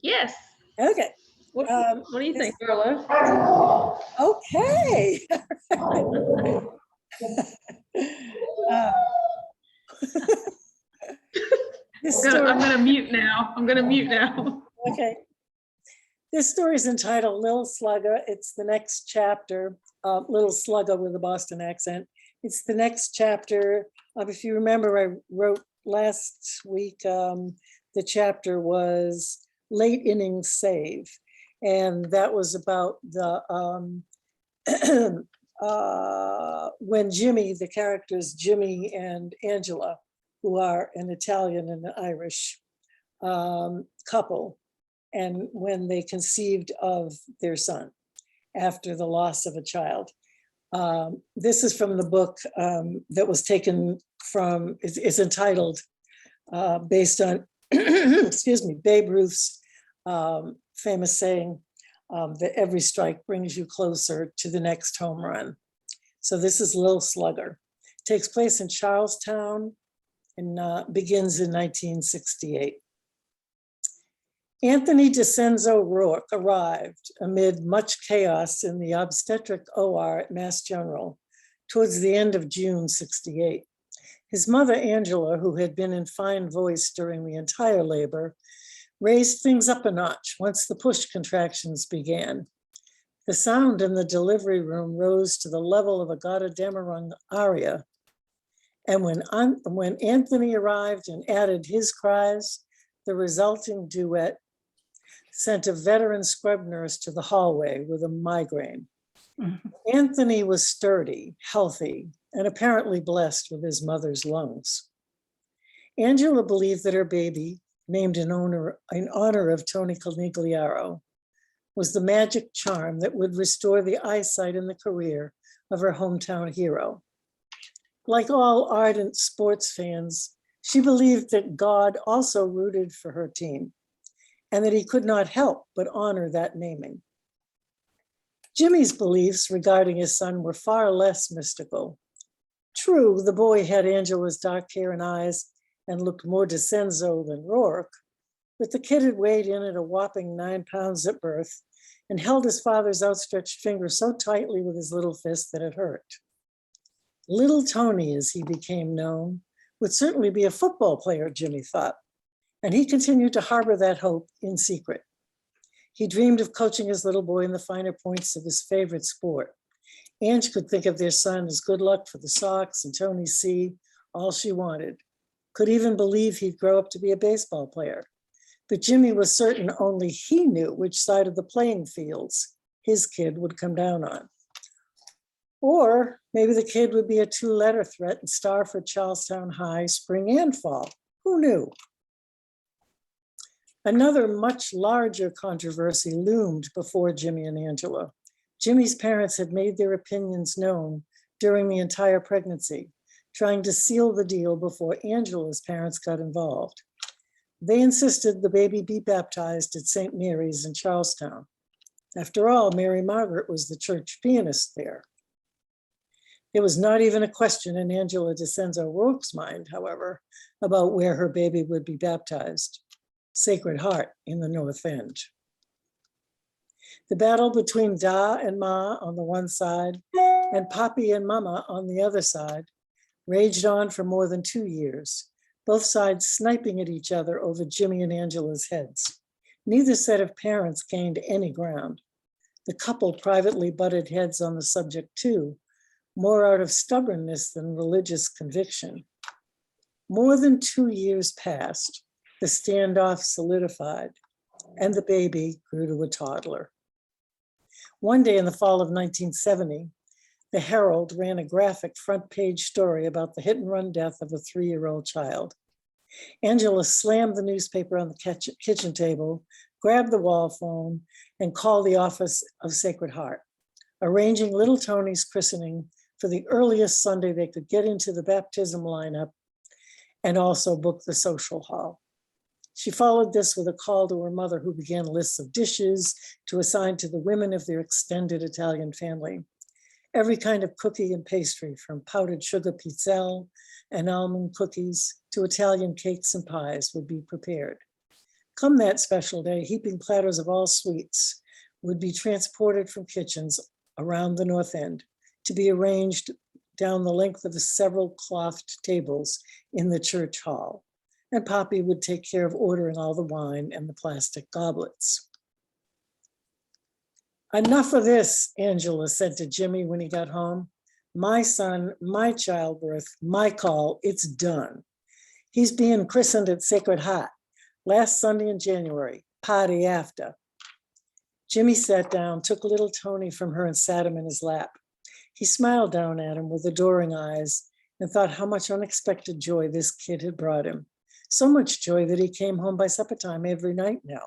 Yes. Okay. What do you think, Arlo? Okay. This I'm story, gonna mute now. I'm gonna mute now. okay. This story is entitled Lil Slugger. It's the next chapter, Little Slugger with a Boston accent. It's the next chapter. If you remember, I wrote last week, the chapter was Late Innings Save. And that was about the, when Jimmy, the characters Jimmy and Angela, who are an Italian and an Irish couple, and when they conceived of their son after the loss of a child. This is from the book that was taken from, it's entitled, based on, excuse me, Babe Ruth's famous saying that every strike brings you closer to the next home run. So this is Lil Slugger. Takes place in Charlestown and begins in 1968. Anthony DeCenzo Rourke arrived amid much chaos in the obstetric OR at Mass General towards the end of June '68. His mother, Angela, who had been in fine voice during the entire labor, raised things up a notch once the push contractions began. The sound in the delivery room rose to the level of a Gotta Demerung aria. And when Anthony arrived and added his cries, the resulting duet sent a veteran scrub nurse to the hallway with a migraine. Anthony was sturdy, healthy, and apparently blessed with his mother's lungs. Angela believed that her baby, named in honor of Tony Conigliaro, was the magic charm that would restore the eyesight and the career of her hometown hero. Like all ardent sports fans, she believed that God also rooted for her team and that he could not help but honor that naming. Jimmy's beliefs regarding his son were far less mystical. True, the boy had Angela's dark hair and eyes and looked more DeCenzo than Rourke, but the kid had weighed in at a whopping 9 pounds at birth and held his father's outstretched finger so tightly with his little fist that it hurt. Little Tony, as he became known, would certainly be a football player, Jimmy thought. And he continued to harbor that hope in secret. He dreamed of coaching his little boy in the finer points of his favorite sport. Ange could think of their son as good luck for the Sox and Tony C, all she wanted. Could even believe he'd grow up to be a baseball player. But Jimmy was certain only he knew which side of the playing fields his kid would come down on. Or maybe the kid would be a two-letter threat and star for Charlestown High spring and fall. Who knew? Another much larger controversy loomed before Jimmy and Angela. Jimmy's parents had made their opinions known during the entire pregnancy, trying to seal the deal before Angela's parents got involved. They insisted the baby be baptized at St. Mary's in Charlestown. After all, Mary Margaret was the church pianist there. There was not even a question in Angela DeSenza O'Rourke's mind, however, about where her baby would be baptized. Sacred Heart in the North End. The battle between Da and Ma on the one side and Papi and Mama on the other side raged on for more than 2 years, both sides sniping at each other over Jimmy and Angela's heads. Neither set of parents gained any ground. The couple privately butted heads on the subject too, more out of stubbornness than religious conviction. More than 2 years passed, the standoff solidified, and the baby grew to a toddler. One day in the fall of 1970, the Herald ran a graphic front page story about the hit and run death of a 3-year-old child. Angela slammed the newspaper on the kitchen table, grabbed the wall phone, and called the office of Sacred Heart, arranging little Tony's christening for the earliest Sunday they could get into the baptism lineup and also book the social hall. She followed this with a call to her mother, who began lists of dishes to assign to the women of their extended Italian family. Every kind of cookie and pastry, from powdered sugar pizzelle and almond cookies to Italian cakes and pies, would be prepared. Come that special day, heaping platters of all sweets would be transported from kitchens around the North End to be arranged down the length of the several clothed tables in the church hall. And Papi would take care of ordering all the wine and the plastic goblets. Enough of this, Angela said to Jimmy when he got home. My son, my childbirth, my call, it's done. He's being christened at Sacred Heart last Sunday in January, party after. Jimmy sat down, took little Tony from her and sat him in his lap. He smiled down at him with adoring eyes and thought how much unexpected joy this kid had brought him. So much joy that he came home by supper time every night now.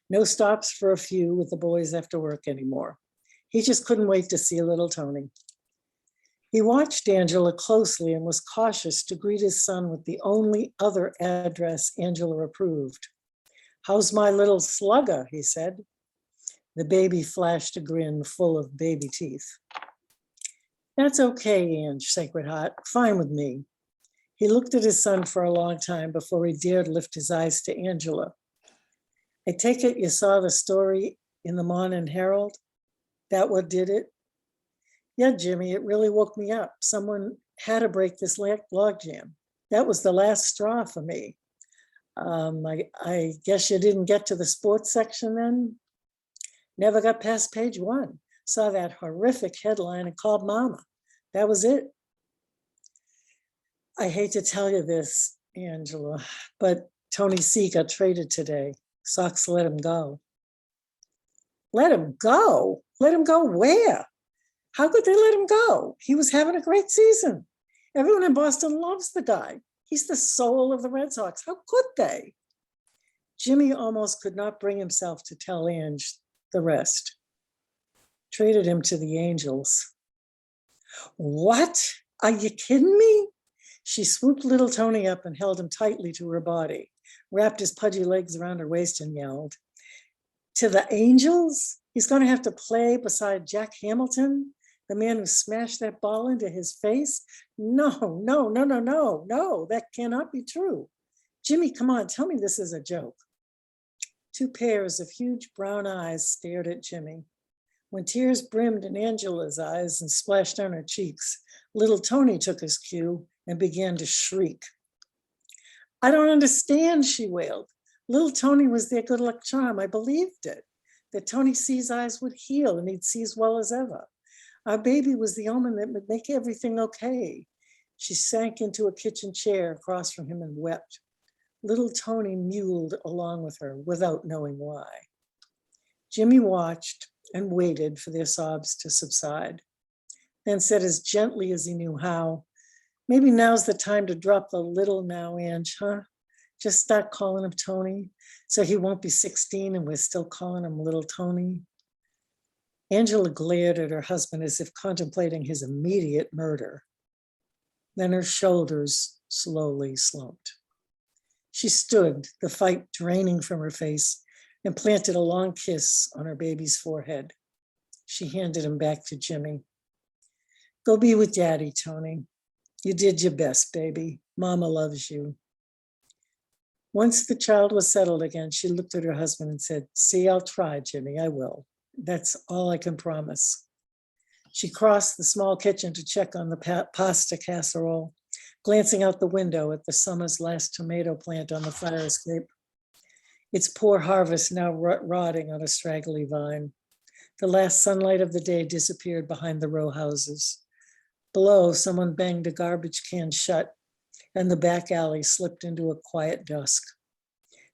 No stops for a few with the boys after work anymore. He just couldn't wait to see little Tony. He watched Angela closely and was cautious to greet his son with the only other address Angela approved. How's my little slugger, he said. The baby flashed a grin full of baby teeth. That's okay, Ange, Sacred Heart, fine with me. He looked at his son for a long time before he dared lift his eyes to Angela. I take it you saw the story in the Morning Herald? That what did it? Yeah, Jimmy, it really woke me up. Someone had to break this logjam. That was the last straw for me. I guess you didn't get to the sports section then? Never got past page 1. Saw that horrific headline and called Mama. That was it. I hate to tell you this, Angela, but Tony C got traded today. Sox let him go. Let him go? Let him go where? How could they let him go? He was having a great season. Everyone in Boston loves the guy. He's the soul of the Red Sox. How could they? Jimmy almost could not bring himself to tell Ange the rest. Traded him to the Angels. What? Are you kidding me? She swooped little Tony up and held him tightly to her body, wrapped his pudgy legs around her waist and yelled, to the Angels? He's going to have to play beside Jack Hamilton, the man who smashed that ball into his face? No, that cannot be true. Jimmy, come on, tell me this is a joke. 2 pairs of huge brown eyes stared at Jimmy. When tears brimmed in Angela's eyes and splashed on her cheeks, little Tony took his cue and began to shriek. I don't understand, she wailed. Little Tony was their good luck charm. I believed it, that Tony C's eyes would heal and he'd see as well as ever. Our baby was the omen that would make everything okay. She sank into a kitchen chair across from him and wept. Little Tony mewed along with her without knowing why. Jimmy watched and waited for their sobs to subside, then said as gently as he knew how, maybe now's the time to drop the little now, Ange, huh? Just start calling him Tony, so he won't be 16 and we're still calling him little Tony. Angela glared at her husband as if contemplating his immediate murder. Then her shoulders slowly slumped. She stood, the fight draining from her face, and planted a long kiss on her baby's forehead. She handed him back to Jimmy. Go be with Daddy, Tony. You did your best, baby. Mama loves you. Once the child was settled again, she looked at her husband and said, see, I'll try, Jimmy, I will. That's all I can promise. She crossed the small kitchen to check on the pasta casserole, glancing out the window at the summer's last tomato plant on the fire escape. Its poor harvest now rotting on a straggly vine. The last sunlight of the day disappeared behind the row houses. Below, someone banged a garbage can shut, and the back alley slipped into a quiet dusk.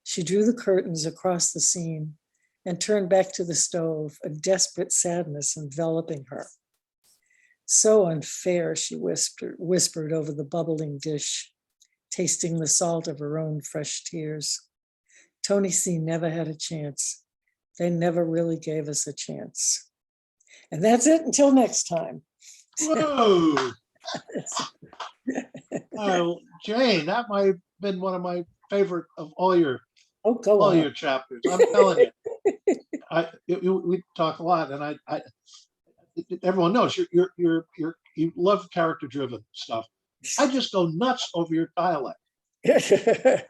She drew the curtains across the scene and turned back to the stove, a desperate sadness enveloping her. So unfair, she whispered over the bubbling dish, tasting the salt of her own fresh tears. Tony C. never had a chance. They never really gave us a chance. And that's it until next time. Whoa. Jane, that might have been one of my favorite of all your chapters. I'm telling you, we talk a lot, and I everyone knows you love character-driven stuff. I just go nuts over your dialect. I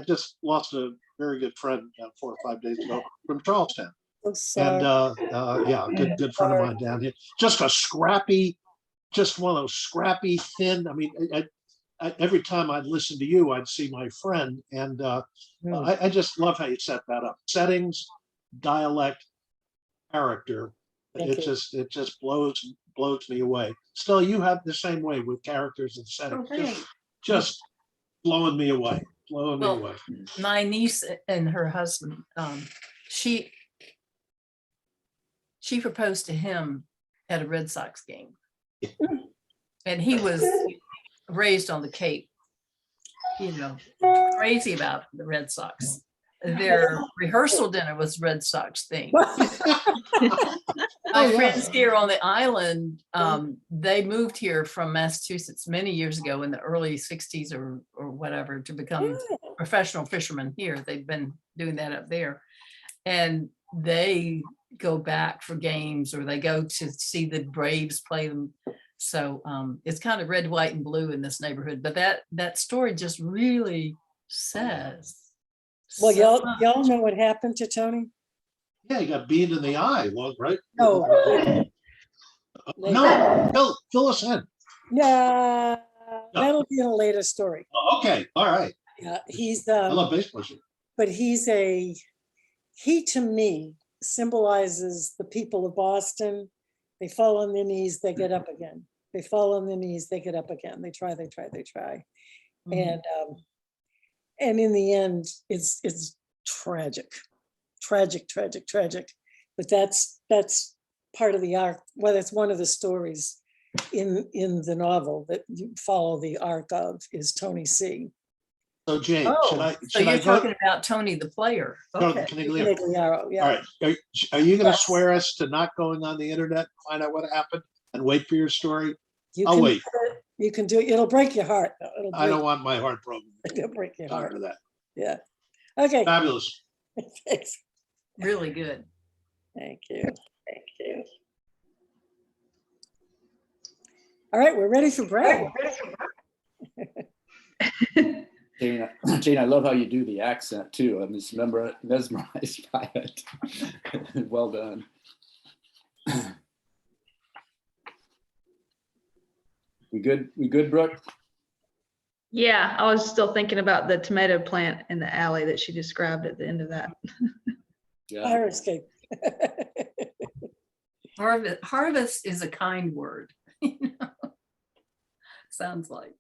just lost a very good friend 4 or 5 days ago from Charlestown. And good friend of mine down here. Just one of those scrappy, thin. I mean, every time I'd listen to you, I'd see my friend, and I just love how you set that up. Settings, dialect, character. It just blows me away. Still, you have the same way with characters and settings. Just blowing me away. My niece and her husband, she proposed to him at a Red Sox game. And he was raised on the Cape, crazy about the Red Sox. Their rehearsal dinner was Red Sox themed. My friends here on the island, they moved here from Massachusetts many years ago in the early 60s or whatever to become professional fishermen here. They've been doing that up there. And they go back for games, or they go to see the Braves play them. So it's kind of red, white, and blue in this neighborhood. But that story just really says. Well, y'all know what happened to Tony? Yeah, he got beamed in the eye, right? No. No, fill us in. Yeah, that'll be in a later story. Okay, all right. Yeah, he's I love baseball. But he to me symbolizes the people of Boston. They fall on their knees, they get up again. They fall on their knees, they get up again. They try. Mm-hmm. And in the end, it's tragic. But that's part of the arc. Well, that's one of the stories in the novel that you follow the arc of is Tony C. So Jane, so you're talking about Tony the player. Okay. Canigliaro, yeah. All right. Are you going to swear us to not going on the internet and find out what happened and wait for your story? I'll wait. You can do it. It'll break your heart. I don't want my heart broken. It'll break your heart. Of that. Yeah. Okay. Fabulous. Thanks. Really good. Thank you. All right, we're ready for break. Jane, I love how you do the accent too. I'm just mesmerized by it. Well done. We good, Brooke? Yeah, I was still thinking about the tomato plant in the alley that she described at the end of that. Yeah. Fire escape. Harvest is a kind word. you know? Sounds like.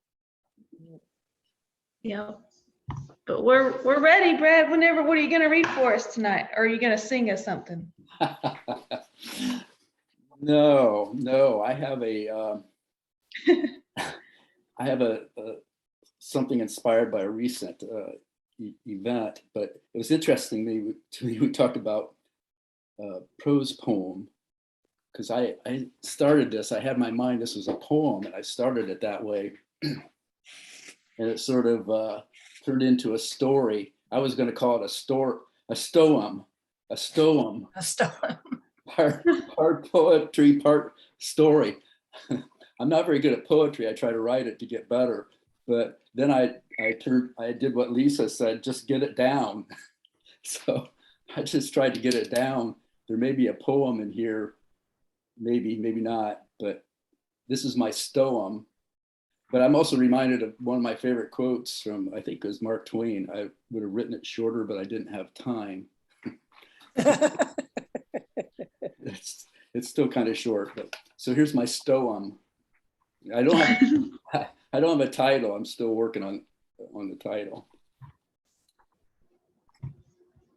Yeah. But we're ready, Brad. What are you gonna read for us tonight? Or are you gonna sing us something? No, I have a something inspired by a recent event, but it was interesting to me we talked about prose poem, because I started this, I had in my mind this was a poem, and I started it that way, and it sort of turned into a story. I was going to call it a stoem, part poetry, part story. I'm not very good at poetry. I try to write it to get better, but then I did what Lisa said, just get it down. So I just tried to get it down. There may be a poem in here, maybe not, but this is my stoem. But I'm also reminded of one of my favorite quotes from, I think it was Mark Twain. I would have written it shorter, but I didn't have time. It's still kind of short, but so here's my stoem. I don't have a title. I'm still working on the title.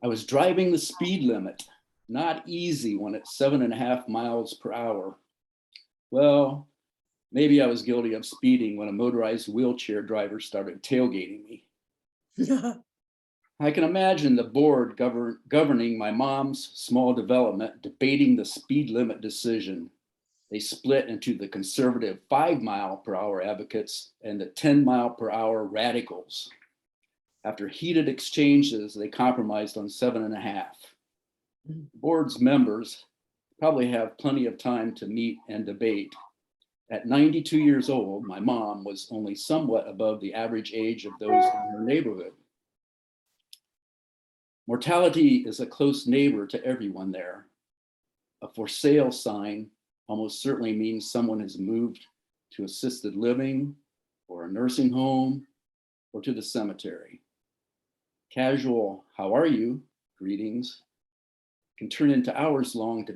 I was driving the speed limit, not easy when it's 7.5 miles per hour. Well, maybe I was guilty of speeding when a motorized wheelchair driver started tailgating me. I can imagine the board governing my mom's small development debating the speed limit decision. They split into the conservative 5 mile per hour advocates and the 10 mile per hour radicals. After heated exchanges, they compromised on 7.5. The board's members probably have plenty of time to meet and debate. At 92 years old, my mom was only somewhat above the average age of those in her neighborhood. Mortality is a close neighbor to everyone there. A for sale sign almost certainly means someone has moved to assisted living or a nursing home or to the cemetery. Casual, how are you, greetings can turn into hours-long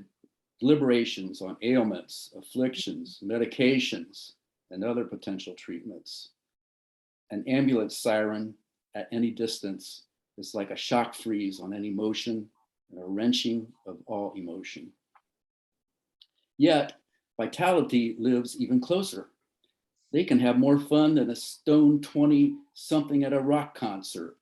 deliberations on ailments, afflictions, medications, and other potential treatments. An ambulance siren at any distance is like a shock freeze on any motion and a wrenching of all emotion. Yet, vitality lives even closer. They can have more fun than a stone 20-something at a rock concert.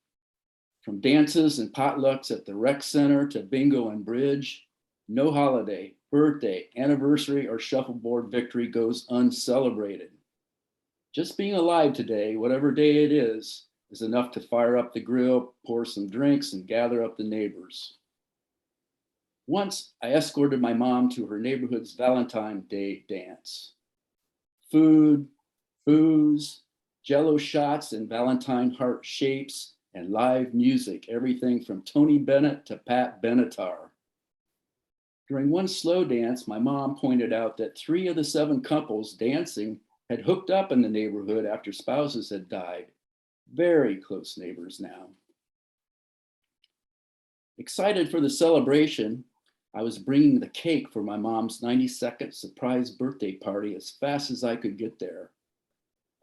From dances and potlucks at the rec center to bingo and bridge, no holiday, birthday, anniversary, or shuffleboard victory goes uncelebrated. Just being alive today, whatever day it is enough to fire up the grill, pour some drinks, and gather up the neighbors. Once, I escorted my mom to her neighborhood's Valentine's Day dance. Food, booze, Jell-O shots and Valentine heart shapes, and live music, everything from Tony Bennett to Pat Benatar. During one slow dance, my mom pointed out that 3 of the 7 couples dancing had hooked up in the neighborhood after spouses had died. Very close neighbors now. Excited for the celebration, I was bringing the cake for my mom's 92nd surprise birthday party as fast as I could get there.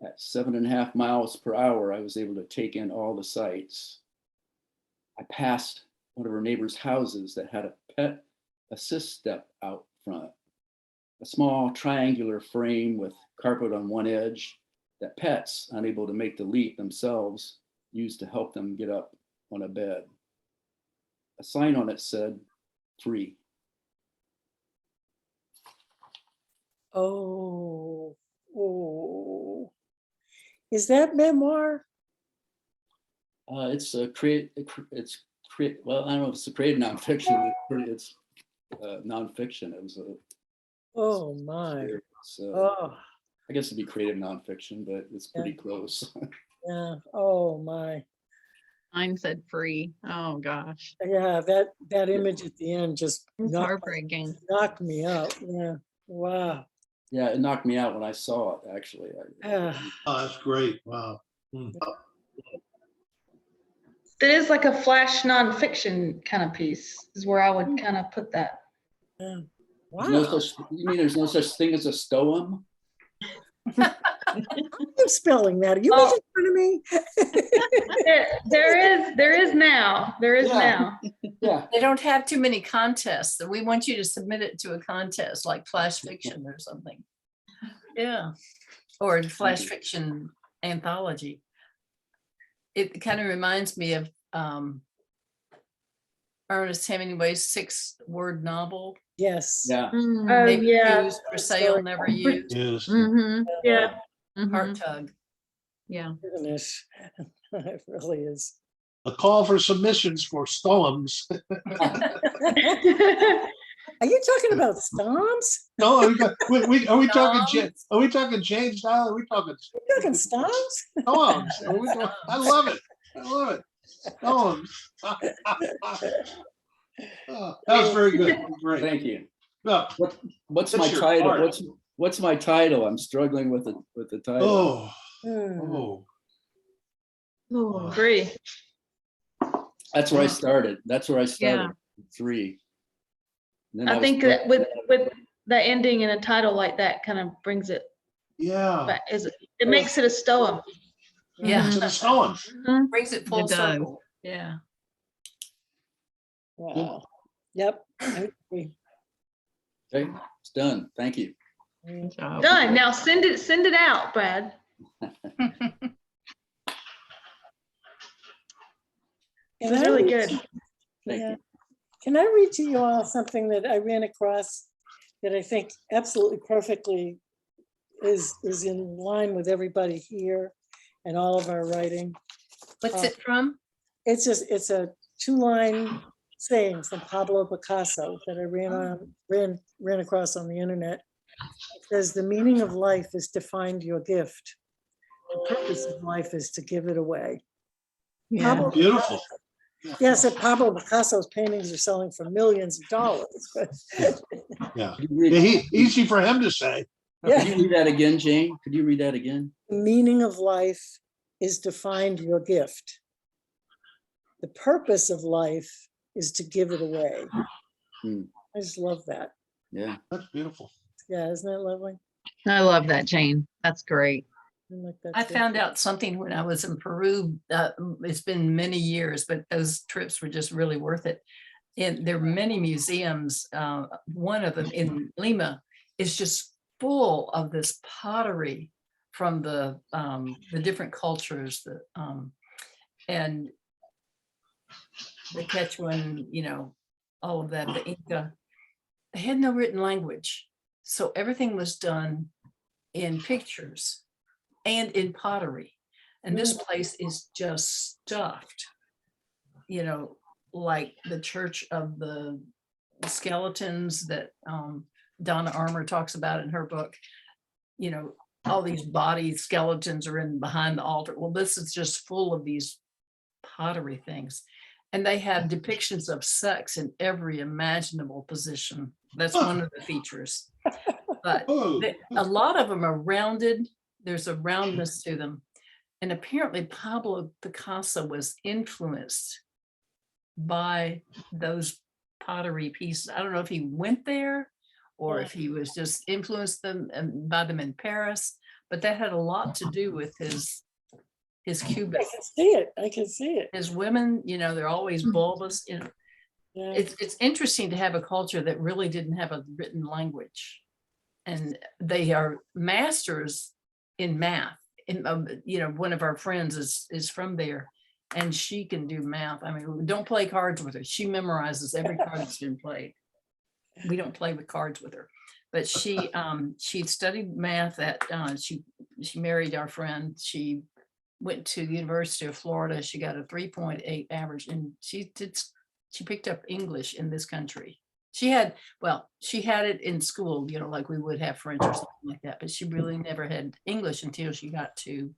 At 7.5 miles per hour, I was able to take in all the sights. I passed one of her neighbor's houses that had a pet assist step out front, a small triangular frame with carpet on one edge that pets unable to make the leap themselves used to help them get up on a bed. A sign on it said, "Free." Oh. Is that memoir? It's a well, I don't know if it's a creative nonfiction. It's nonfiction. It was a. Oh my. So Oh, I guess it'd be creative nonfiction, but it's pretty close. yeah. Oh my. Mine said free. Oh gosh, Yeah, that image at the end just it's heartbreaking. knocked me out. Yeah. Wow. Yeah, it knocked me out when I saw it, actually. Ah. Oh, that's great. Wow. That is like a flash nonfiction kind of piece, is where I would kind of put that. Yeah. There's no Wow. you mean there's no such thing as a stoem? I'm spelling that. Are you Oh. making fun of me? There is now. There is Yeah. now. Yeah. They don't have too many contests. We want you to submit it to a contest like flash fiction or something. Yeah. Or a flash fiction anthology. It kind of reminds me of Ernest Hemingway's 6-word novel. Yes. Yeah. Oh, Maybe yeah. used for sale, never used. Yes. Mm-hmm. Yeah. Heart tug. Yeah. Goodness. It really is. A call for submissions for stoems. Are you talking about stomps? No, are we talking James now? Are we talking You're talking stomps? stoems? I love it. I love it. Stoems. Oh, that was very good. Great. Thank you. No, What's That's my your title? art. What's my title? I'm struggling with the title. oh, Hmm. oh. Oh, agree. That's where I started. That's where I started. Yeah. 3. And then I was think that with the ending in a title like that kind of brings it Yeah. back. It makes it a stoem. Yeah. It's a stoem. Brings it full It does. circle. Yeah. Wow. Yep. I agree. Okay, it's done. Thank you. Good job. Done. Now send it out, Brad. It was really good. Thank Yeah. you. Can I read to you all something that I ran across that I think absolutely perfectly is in line with everybody here and all of our writing? What's it from? It's a 2-line saying from Pablo Picasso that I ran across on the internet. It says, "The meaning of life is to find your gift. The purpose of life is to give it away." Yeah. Pablo Beautiful. Yes, that Pablo Picasso's paintings are selling for millions of dollars. But Yeah. Could you read, Yeah, easy for him to say. could you read that again, Jane? Could you read that again? the meaning of life is to find your gift. The purpose of life is to give it away. Hmm. I just love that. Yeah. That's beautiful. Yeah, isn't that lovely? I love that, Jane. That's great. I like that I too. found out something when I was in Peru. It's been many years, but those trips were just really worth it. And there are many museums. One of them in Lima is just full of this pottery from the different cultures and the Quechuan, all of that, the Inca. They had no written language, so everything was done in pictures and in pottery. And this place is just stuffed, like the Church of the Skeletons that Donna Armour talks about in her book. All these body skeletons are in behind the altar. Well, this is just full of these pottery things. And they have depictions of sex in every imaginable position. That's one of the features. But Oh, a lot of them are rounded. There's a roundness to them. And apparently Pablo Picasso was influenced by those pottery pieces. I don't know if he went there or if he was just influenced by them in Paris, but that had a lot to do with his I cubist. can see it. I can see it. His women, they're always bulbous. Yeah. It's interesting to have a culture that really didn't have a written language. And they are masters in math. One of our friends is from there and she can do math. I mean, don't play cards with her. She memorizes every card that's been played. We don't play with cards with her, but she studied math she married our friend. She went to the University of Florida. She got a 3.8 average and she picked up English in this country. She had it in school, like we would have French or something like that, but she really never had English until she got to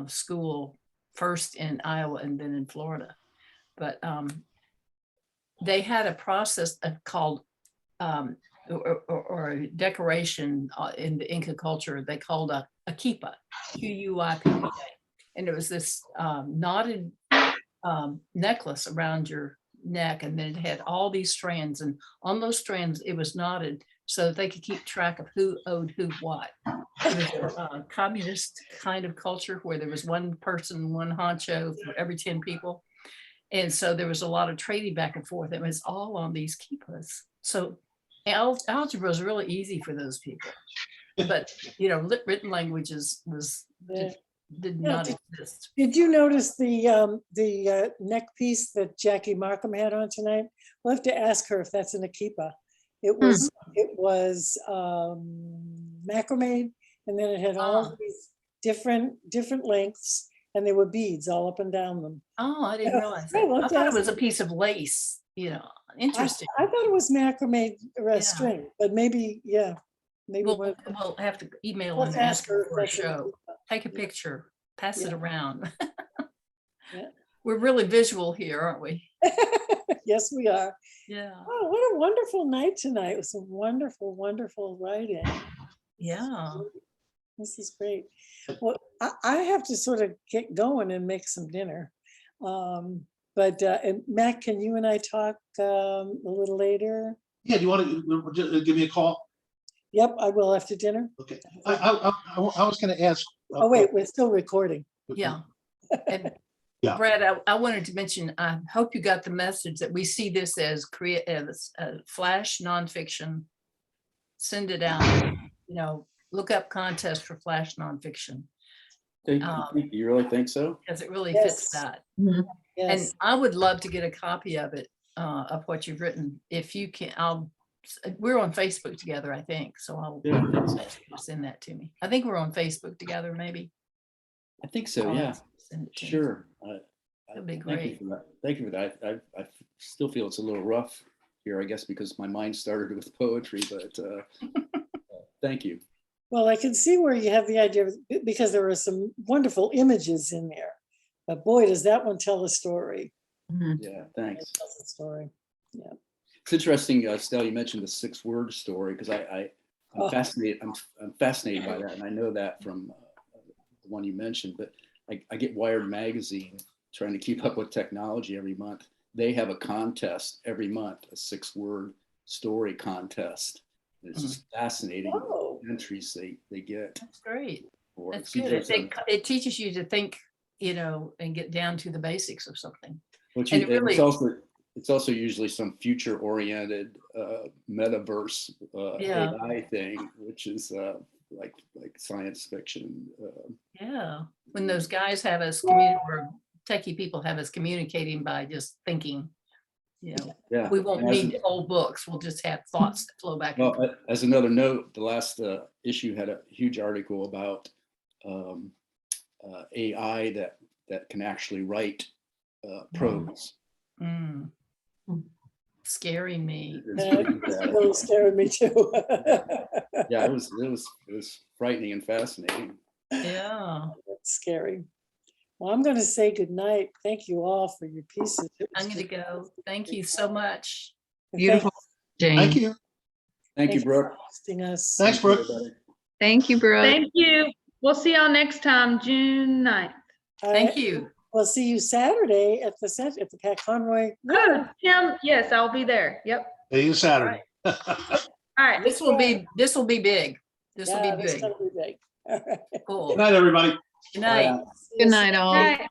school first in Iowa and then in Florida. But they had a process called or a decoration in the Inca culture they called a quipa, Q-U-I-P-P-A. and it was this knotted necklace around your neck, and then it had all these strands, and on those strands it was knotted so that they could keep track of who owed who what. It was a communist kind of culture where there was one person, one honcho for every 10 people. And so there was a lot of trading back and forth. It was all on these kippas. So algebra was really easy for those people. But, you know, written languages did not exist. Did you notice the neck piece that Jackie Markham had on tonight? We'll have to ask her if that's an Akipa. It was macrame, and then it had all these different lengths, and there were beads all up and down them. Oh, I didn't realize Yeah, that. we'll I have to thought it ask was a her. piece of lace, you know, interesting. I thought it was macrame Yeah. string, but maybe, yeah. Maybe We'll have to email let's and ask her if for a that's an show. Akipa. Take a picture, pass it Yeah. around. Yeah. We're really visual here, aren't we? Yes, we are. Yeah. Oh, what a wonderful night tonight. It was a wonderful, wonderful writing. Yeah. This is great. Well, I have to sort of get going and make some dinner. But and Matt, can you and I talk a little later? Yeah, do you want to give me a call? Yep, I will after dinner. Okay. I was going to ask. Oh, wait, we're still recording. Yeah. And Yeah. Brad, I wanted to mention, I hope you got the message that we see this as flash nonfiction. Send it out, you know, look up contest for flash nonfiction, You really think so? because it really Yes. fits that. And Yes. I would love to get a copy of it, of what you've written. If you can, we're on Facebook together, I think. So I'll Yeah. ask you to send that to me. I think we're on Facebook together, maybe. I think so, I'll yeah. ask you to send it to me. Sure. That'd be Thank great. you for that. Thank you for that. I still feel it's a little rough here, I guess, because my mind started with poetry, but thank you. Well, I can see where you have the idea because there are some wonderful images in there. But boy, does that one tell a story. Yeah, thanks. It tells a story. Yeah. It's interesting, Stella, you mentioned the 6-word story, because I'm Oh. fascinated. I'm fascinated by that, and I know that from the one you mentioned. But I get Wired magazine, trying to keep up with technology every month. They have a contest every month, a 6-word story contest. It's just fascinating Oh. entries they get. That's great. For it. That's See, good. there's It teaches you to think, you know, and get down to the basics of something. But And it really- it's also usually some future-oriented metaverse Yeah. AI thing, which is like science fiction. Yeah. When those guys have us or techie people have us communicating by just thinking, you know, Yeah. we won't And as need whole books. We'll just have thoughts that flow back. and Well, as another note, the last issue had a huge article about AI that can actually write prose. Mm. Scaring me. It's Yeah, pretty it's bad. really scaring me too. Yeah, it was frightening and fascinating. Yeah. That's scary. Well, I'm going to say goodnight. Thank you all for your pieces. It was I'm going to just- go. Thank you so much. and Beautiful, Jane. Thank you. Thank you, for Brooke. hosting us. Thanks, Brooke. everybody. Thank you, Brooke. Thank you. We'll see y'all next time, June 9th. Thank you. We'll see you Saturday at the Pat Conroy. Oh, Tim, yes, I'll be there. Yep. See you Saturday. All right. This will be big. This will Yeah, be that's big. gonna be big. All right. Good Cool. night, everybody. Good night. See you Good night, all. All right.